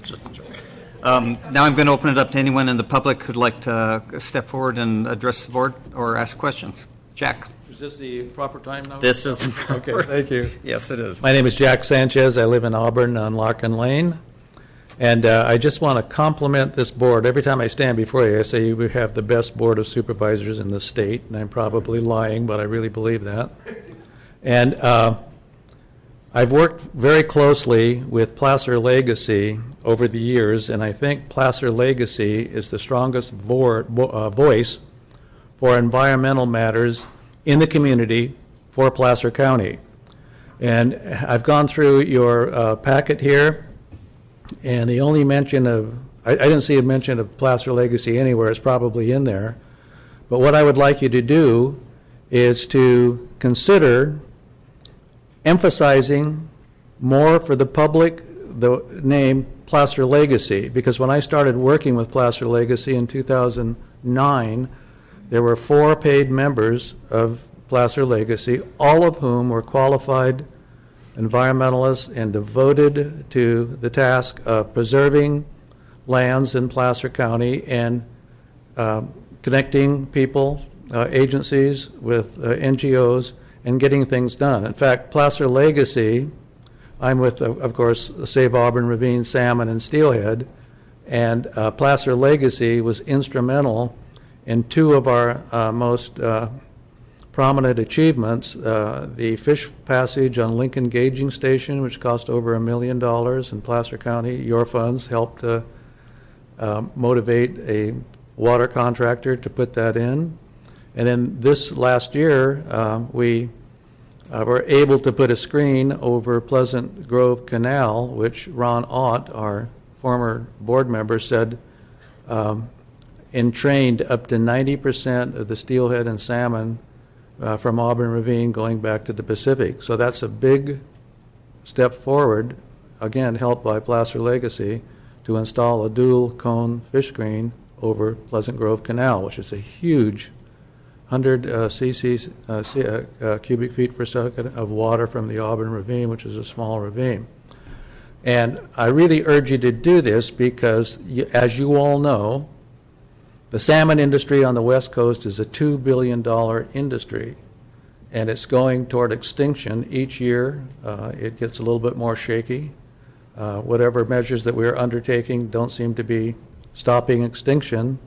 just a joke. Now I'm going to open it up to anyone in the public who'd like to step forward and address the board or ask questions. Jack. Is this the proper time now? This is the proper. Okay, thank you. Yes, it is. My name is Jack Sanchez. I live in Auburn on Larkin Lane. And I just want to compliment this board. Every time I stand before you, I say we have the best board of supervisors in the state, and I'm probably lying, but I really believe that. And I've worked very closely with Placer Legacy over the years, and I think Placer Legacy is the strongest voice for environmental matters in the community for Placer County. And I've gone through your packet here, and the only mention of, I didn't see a mention of Placer Legacy anywhere. It's probably in there. But what I would like you to do is to consider emphasizing more for the public the name Placer Legacy, because when I started working with Placer Legacy in 2009, there were 4 paid members of Placer Legacy, all of whom were qualified environmentalists and devoted to the task of preserving lands in Placer County and connecting people, agencies with NGOs, and getting things done. In fact, Placer Legacy, I'm with, of course, Save Auburn, Ravine, Salmon, and Steelhead, and Placer Legacy was instrumental in 2 of our most prominent achievements, the fish passage on Lincoln Gauging Station, which cost over $1 million in Placer County. Your funds helped motivate a water contractor to put that in. And then this last year, we were able to put a screen over Pleasant Grove Canal, which Ron Ott, our former board member, said entrained up to 90% of the steelhead and salmon from Auburn Ravine going back to the Pacific. So that's a big step forward, again helped by Placer Legacy, to install a dual cone fish screen over Pleasant Grove Canal, which is a huge 100 cubic feet per second of water from the Auburn Ravine, which is a small ravine. And I really urge you to do this because, as you all know, the salmon industry on the West Coast is a $2 billion industry, and it's going toward extinction each year. It gets a little bit more shaky. Whatever measures that we're undertaking don't seem to be stopping extinction.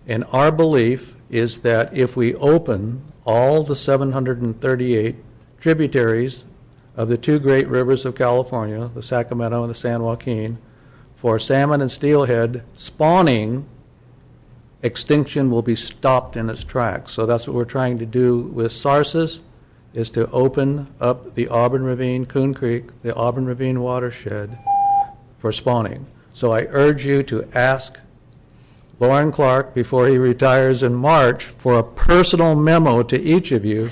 And our belief is that if we open all the 738 tributaries of the 2 great rivers of California, the Sacramento and the San Joaquin, for salmon and steelhead spawning, extinction will be stopped in its tracks. So that's what we're trying to do with SARSIS, is to open up the Auburn Ravine, Coon Creek, the Auburn Ravine watershed for spawning. So I urge you to ask Lauren Clark, before he retires in March, for a personal memo to each of you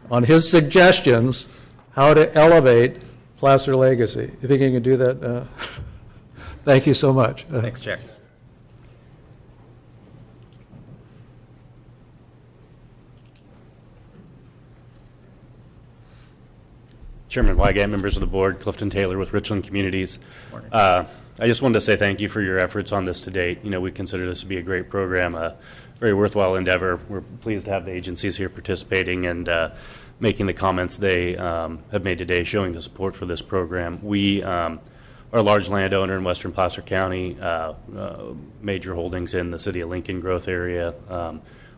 on his suggestions how to elevate Placer legacy. You think you can do that? Thank you so much. Thanks, Jack. Chairman Wygant, members of the board, Clifton Taylor with Richland Communities. I just wanted to say thank you for your efforts on this to date. You know, we consider this to be a great program, a very worthwhile endeavor. We're pleased to have the agencies here participating and making the comments they have made today, showing the support for this program. We are a large landowner in western Placer County, major holdings in the city of Lincoln growth area.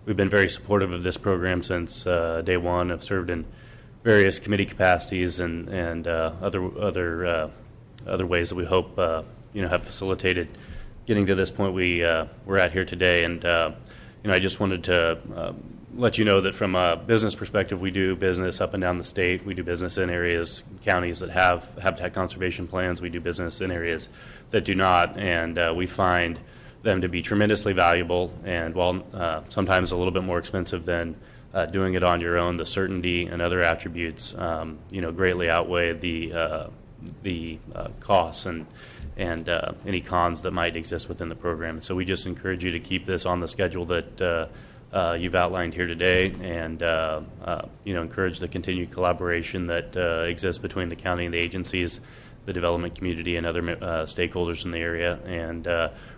We've been very supportive of this program since day one. I've served in various committee capacities and other ways that we hope have facilitated getting to this point we're at here today. And I just wanted to let you know that from a business perspective, we do business up and down the state. We do business in areas, counties that have habitat conservation plans. We do business in areas that do not, and we find them to be tremendously valuable. And while sometimes a little bit more expensive than doing it on your own, the certainty and other attributes, greatly outweigh the costs and any cons that might exist within the program. So we just encourage you to keep this on the schedule that you've outlined here today, and encourage the continued collaboration that exists between the county and the agencies, the development community, and other stakeholders in the area, and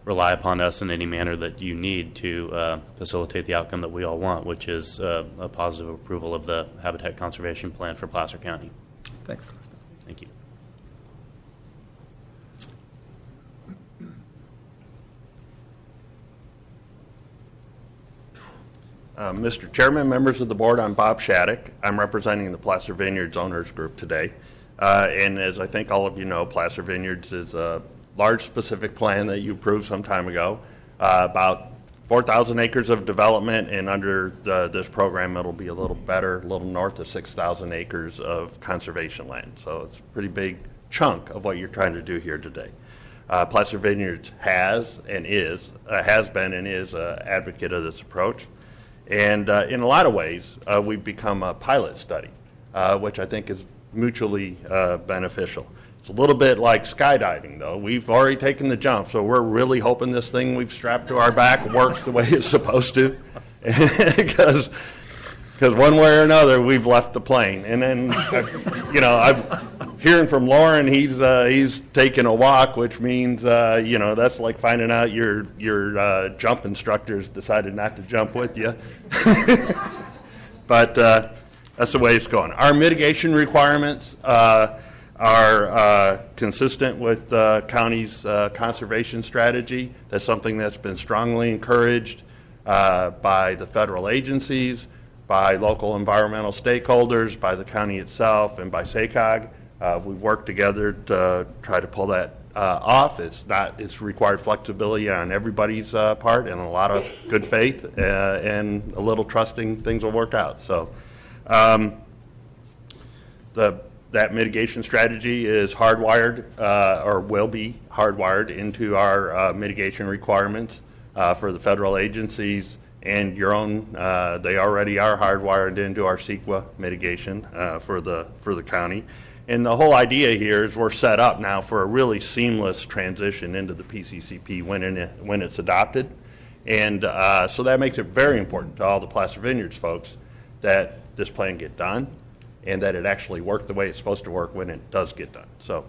rely upon us in any manner that you need to facilitate the outcome that we all want, which is a positive approval of the Habitat Conservation Plan for Placer County. Thanks. Thank you. Mr. Chairman, members of the board, I'm Bob Shattuck. I'm representing the Placer Vineyards Owners Group today. And as I think all of you know, Placer Vineyards is a large specific plan that you approved some time ago, about 4,000 acres of development, and under this program it'll be a little better, a little north of 6,000 acres of conservation land. So it's a pretty big chunk of what you're trying to do here today. Placer Vineyards has been and is an advocate of this approach. And in a lot of ways, we've become a pilot study, which I think is mutually beneficial. It's a little bit like skydiving, though. We've already taken the jump, so we're really hoping this thing we've strapped to our back works the way it's supposed to, because one way or another, we've left the plane. And then, I'm hearing from Lauren, he's taking a walk, which means, that's like finding out your jump instructors decided not to jump with you. But that's the way it's going. Our mitigation requirements are consistent with the county's conservation strategy. That's something that's been strongly encouraged by the federal agencies, by local environmental stakeholders, by the county itself, and by SACOG. We've worked together to try to pull that off. It's required flexibility on everybody's part, and a lot of good faith and a little trusting things will work out. So that mitigation strategy is hardwired, or will be hardwired into our mitigation requirements for the federal agencies, and your own. They already are hardwired into our CEQA mitigation for the county. And the whole idea here is we're set up now for a really seamless transition into the PCCP when it's adopted. And so that makes it very important to all the Placer Vineyards folks that this plan get done and that it actually work the way it's supposed to work when it does get done. So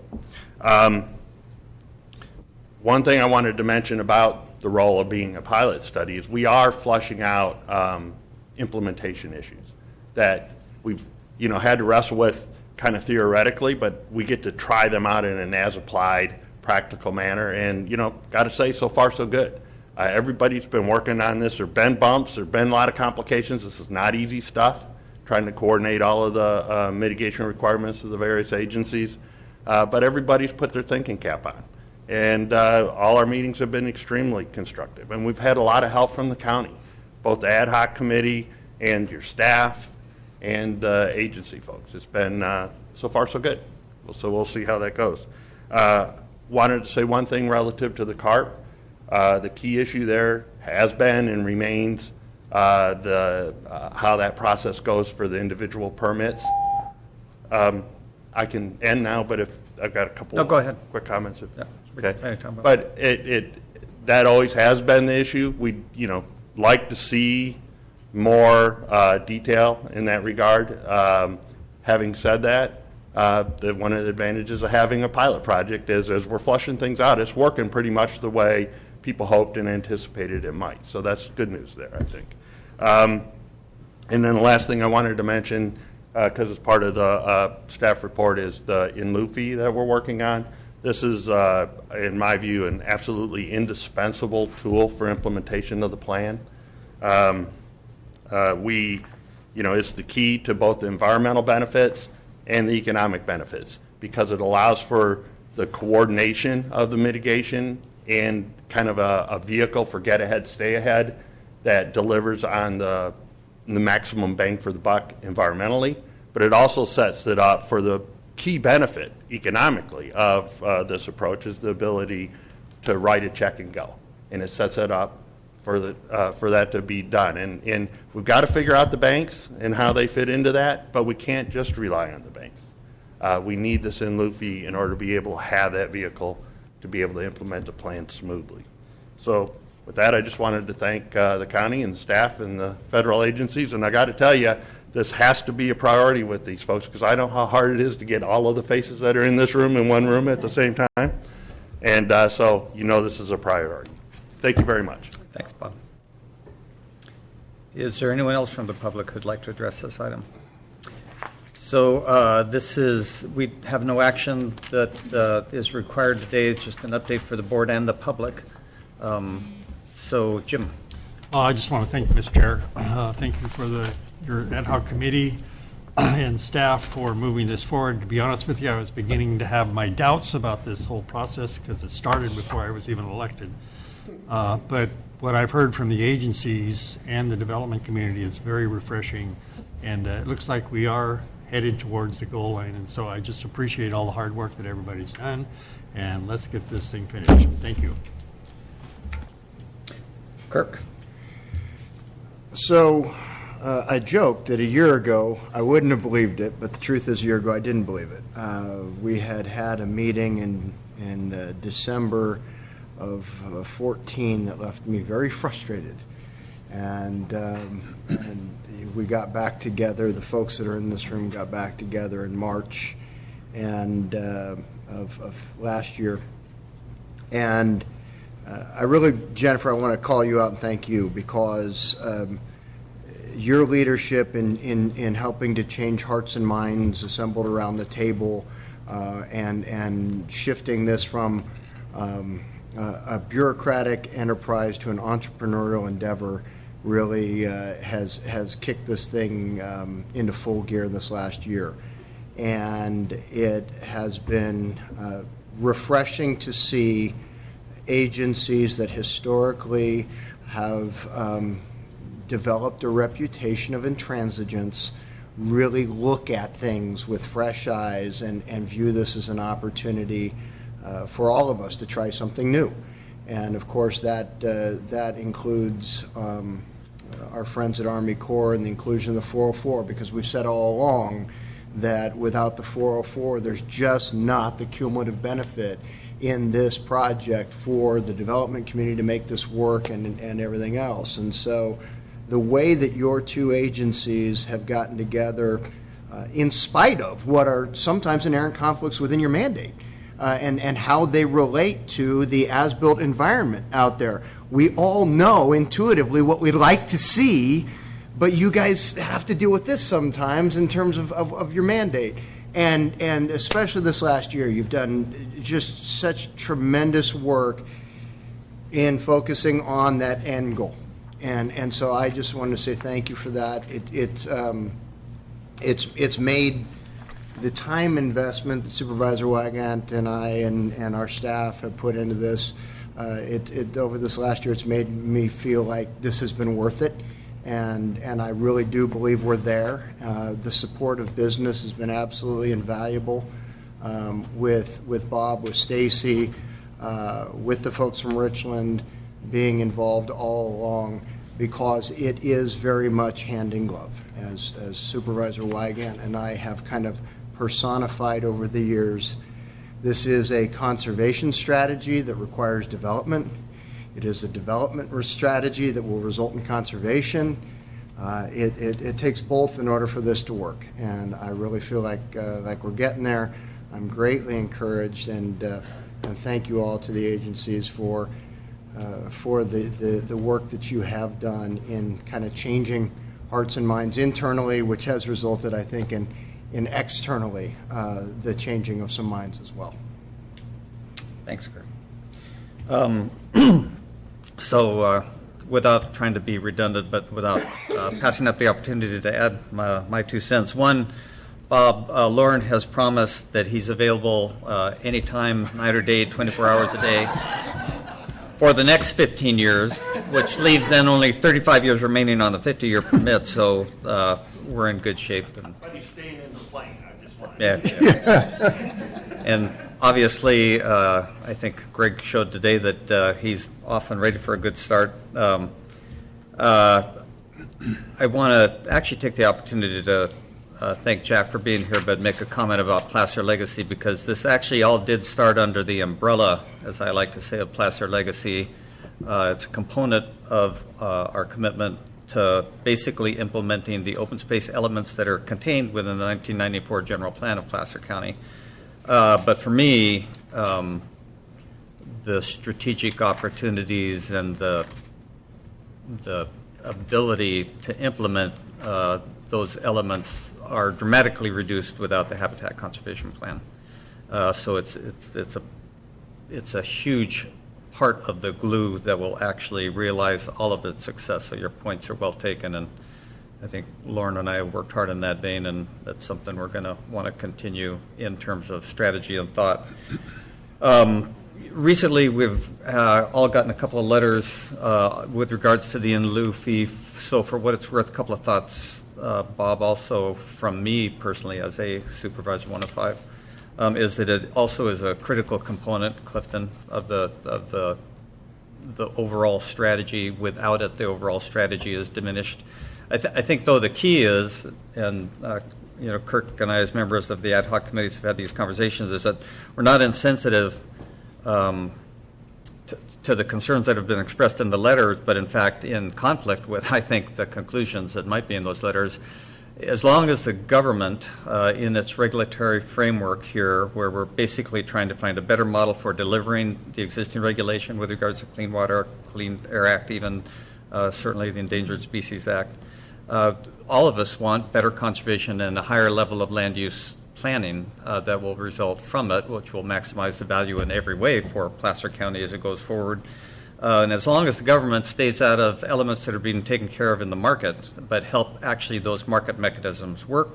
one thing I wanted to mention about the role of being a pilot study is we are flushing out implementation issues that we've had to wrestle with kind of theoretically, but we get to try them out in an as-applied, practical manner. And, got to say, so far so good. Everybody's been working on this. There have been bumps. There have been a lot of complications. This is not easy stuff, trying to coordinate all of the mitigation requirements of the various agencies. But everybody's put their thinking cap on. And all our meetings have been extremely constructive. And we've had a lot of help from the county, both the ad hoc committee and your staff and agency folks. It's been so far so good. So we'll see how that goes. Wanted to say one thing relative to the CARP. The key issue there has been and remains how that process goes for the individual permits. I can end now, but if I've got a couple. No, go ahead. Quick comments. If, Yeah, okay. anytime. But that always has been the issue. We, like to see more detail in that regard. Having said that, one of the advantages of having a pilot project is as we're flushing things out, it's working pretty much the way people hoped and anticipated it might. So that's good news there, I think. And then the last thing I wanted to mention, because it's part of the staff report, is the in lieu fee that we're working on. This is, in my view, an absolutely indispensable tool for implementation of the plan. It's the key to both the environmental benefits and the economic benefits because it allows for the coordination of the mitigation and kind of a vehicle for get ahead, stay ahead that delivers on the maximum bang for the buck environmentally, but it also sets it up for the key benefit economically of this approach is the ability to write a check and go, and it sets it up for that to be done. And we've got to figure out the banks and how they fit into that, but we can't just rely on the banks. We need this in lieu fee in order to be able to have that vehicle to be able to implement the plan smoothly. So with that, I just wanted to thank the county and the staff and the federal agencies, and I got to tell you, this has to be a priority with these folks because I know how hard it is to get all of the faces that are in this room in one room at the same time, and so this is a priority. Thank you very much. Thanks, Bob. Is there anyone else from the public who'd like to address this item? So we have no action that is required today. It's just an update for the board and the public. So, Jim. I just want to thank you, Mr. Chair. Thank you for your ad hoc committee and staff for moving this forward. To be honest with you, I was beginning to have my doubts about this whole process because it started before I was even elected. But what I've heard from the agencies and the development community is very refreshing, and it looks like we are headed towards the goal line, and so I just appreciate all the hard work that everybody's done, and let's get this thing finished. Thank you. Kirk. So I joked that a year ago I wouldn't have believed it, but the truth is a year ago I didn't believe it. We had a meeting in December of 14 that left me very frustrated, and we got back together. The folks that are in this room got back together in March of last year, and I really, Jennifer, I want to call you out and thank you because your leadership in helping to change hearts and minds assembled around the table and shifting this from a bureaucratic enterprise to an entrepreneurial endeavor really has kicked this thing into full gear this last year. And it has been refreshing to see agencies that historically have developed a reputation of intransigence really look at things with fresh eyes and view this as an opportunity for all of us to try something new. And of course that includes our friends at Army Corps and the inclusion of the 404, because we've said all along that without the 404 there's just not the cumulative benefit in this project for the development community to make this work and everything else. And so the way that your two agencies have gotten together in spite of what are sometimes inherent conflicts within your mandate and how they relate to the as-built environment out there. We all know intuitively what we'd like to see, but you guys have to deal with this sometimes in terms of your mandate. And especially this last year, you've done just such tremendous work in focusing on that end goal. And so I just wanted to say thank you for that. It's made the time investment that Supervisor Wygant and I and our staff have put into this, over this last year, it's made me feel like this has been worth it. And I really do believe we're there. The support of business has been absolutely invaluable with Bob, with Stacy, with the folks from Richland being involved all along, because it is very much hand in glove, as Supervisor Wygant and I have kind of personified over the years. This is a conservation strategy that requires development. It is a development strategy that will result in conservation. It takes both in order for this to work, and I really feel like we're getting there. I'm greatly encouraged, and thank you all to the agencies for the work that you have done in kind of changing hearts and minds internally, which has resulted, I think, in externally the changing of some minds as well. Thanks, Greg. So without trying to be redundant, but without passing up the opportunity to add my 2 cents. One, Bob, Lauren has promised that he's available anytime, night or day, 24 hours a day for the next 15 years, which leaves then only 35 years remaining on the 50-year permit, so we're in good shape. But he's staying in the plane, I just want to... Yeah. And obviously, I think Greg showed today that he's off and ready for a good start. I want to actually take the opportunity to thank Jack for being here, but make a comment about Placer Legacy, because this actually all did start under the umbrella, as I like to say, of Placer Legacy. It's a component of our commitment to basically implementing the open space elements that are contained within the 1994 General Plan of Placer County. But for me, the strategic opportunities and the ability to implement those elements are dramatically reduced without the Habitat Conservation Plan. So it's a huge part of the glue that will actually realize all of its success. So your points are well taken, and I think Lauren and I have worked hard in that vein, and that's something we're going to want to continue in terms of strategy and thought. Recently, we've all gotten a couple of letters with regards to the in lieu fee. So for what it's worth, a couple of thoughts, Bob, also from me personally as a Supervisor 105, is that it also is a critical component, Clifton, of the overall strategy. Without it, the overall strategy is diminished. I think, though, the key is, and Kirk and I, as members of the ad hoc committees, have had these conversations, is that we're not insensitive to the concerns that have been expressed in the letters, but in fact in conflict with, I think, the conclusions that might be in those letters. As long as the government, in its regulatory framework here, where we're basically trying to find a better model for delivering the existing regulation with regards to Clean Water, Clean Air Act, even certainly the Endangered Species Act, all of us want better conservation and a higher level of land use planning that will result from it, which will maximize the value in every way for Placer County as it goes forward. And as long as the government stays out of elements that are being taken care of in the market, but help actually those market mechanisms work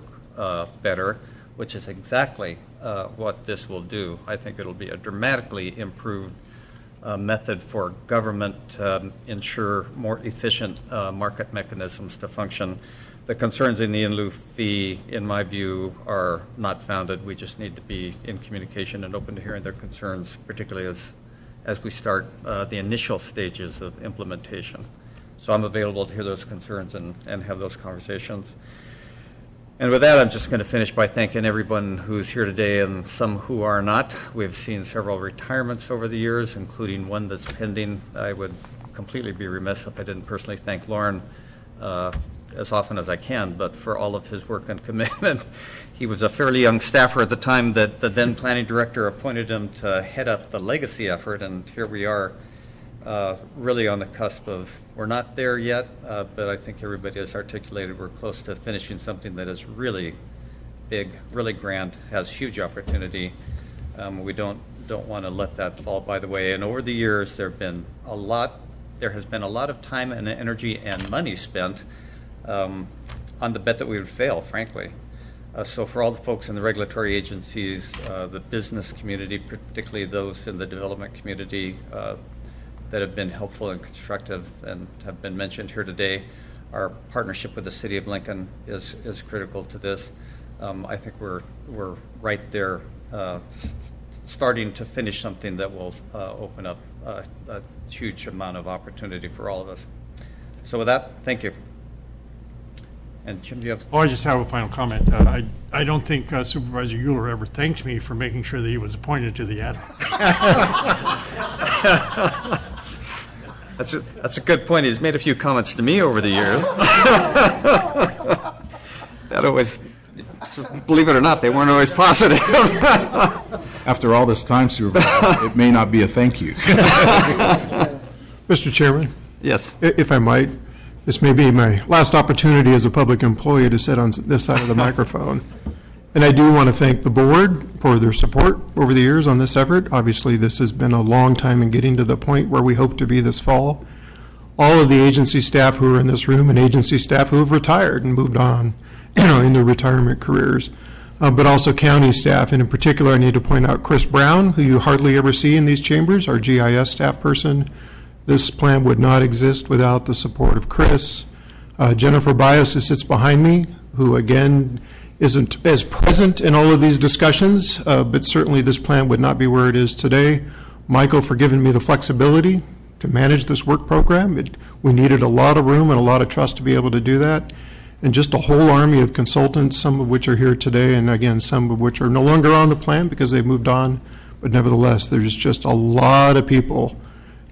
better, which is exactly what this will do, I think it'll be a dramatically improved method for government to ensure more efficient market mechanisms to function. The concerns in the in lieu fee, in my view, are not founded. We just need to be in communication and open to hearing their concerns, particularly as we start the initial stages of implementation. So I'm available to hear those concerns and have those conversations. And with that, I'm just going to finish by thanking everyone who's here today and some who are not. We've seen several retirements over the years, including one that's pending. I would completely be remiss if I didn't personally thank Lauren as often as I can, but for all of his work and commitment. He was a fairly young staffer at the time that the then planning director appointed him to head up the legacy effort, and here we are really on the cusp of, we're not there yet, but I think everybody has articulated we're close to finishing something that is really big, really grand, has huge opportunity. We don't want to let that fall by the way. And over the years, there has been a lot of time and energy and money spent on the bet that we would fail, frankly. So for all the folks in the regulatory agencies, the business community, particularly those in the development community that have been helpful and constructive and have been mentioned here today, our partnership with the City of Lincoln is critical to this. I think we're right there starting to finish something that will open up a huge amount of opportunity for all of us. So with that, thank you. And Jim, do you have? Well, I just have a final comment. I don't think Supervisor Euler ever thanked me for making sure that he was appointed to the ad hoc. That's a good point. He's made a few comments to me over the years. That always, believe it or not, they weren't always positive. After all this time, Supervisor, it may not be a thank you. Mr. Chairman? Yes. If I might, this may be my last opportunity as a public employee to sit on this side of the microphone. And I do want to thank the board for their support over the years on this effort. Obviously, this has been a long time in getting to the point where we hope to be this fall. All of the agency staff who are in this room and agency staff who have retired and moved on, in their retirement careers, but also county staff. And in particular, I need to point out Chris Brown, who you hardly ever see in these chambers, our GIS staff person. This plan would not exist without the support of Chris. Jennifer Bias, who sits behind me, who again isn't as present in all of these discussions, but certainly this plan would not be where it is today. Michael, for giving me the flexibility to manage this work program. We needed a lot of room and a lot of trust to be able to do that. And just a whole army of consultants, some of which are here today, and again, some of which are no longer on the plan because they've moved on. But nevertheless, there's just a lot of people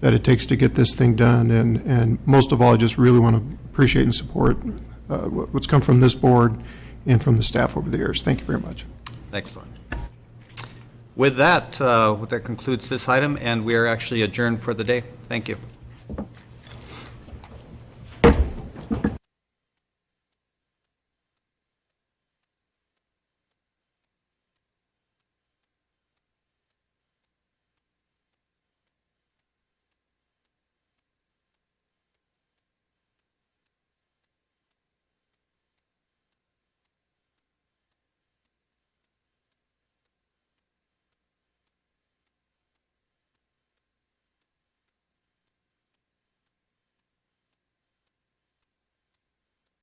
that it takes to get this thing done. And most of all, I just really want to appreciate and support what's come from this board and from the staff over the years. Thank you very much. Excellent. With that, that concludes this item, and we are actually adjourned for the day. Thank you.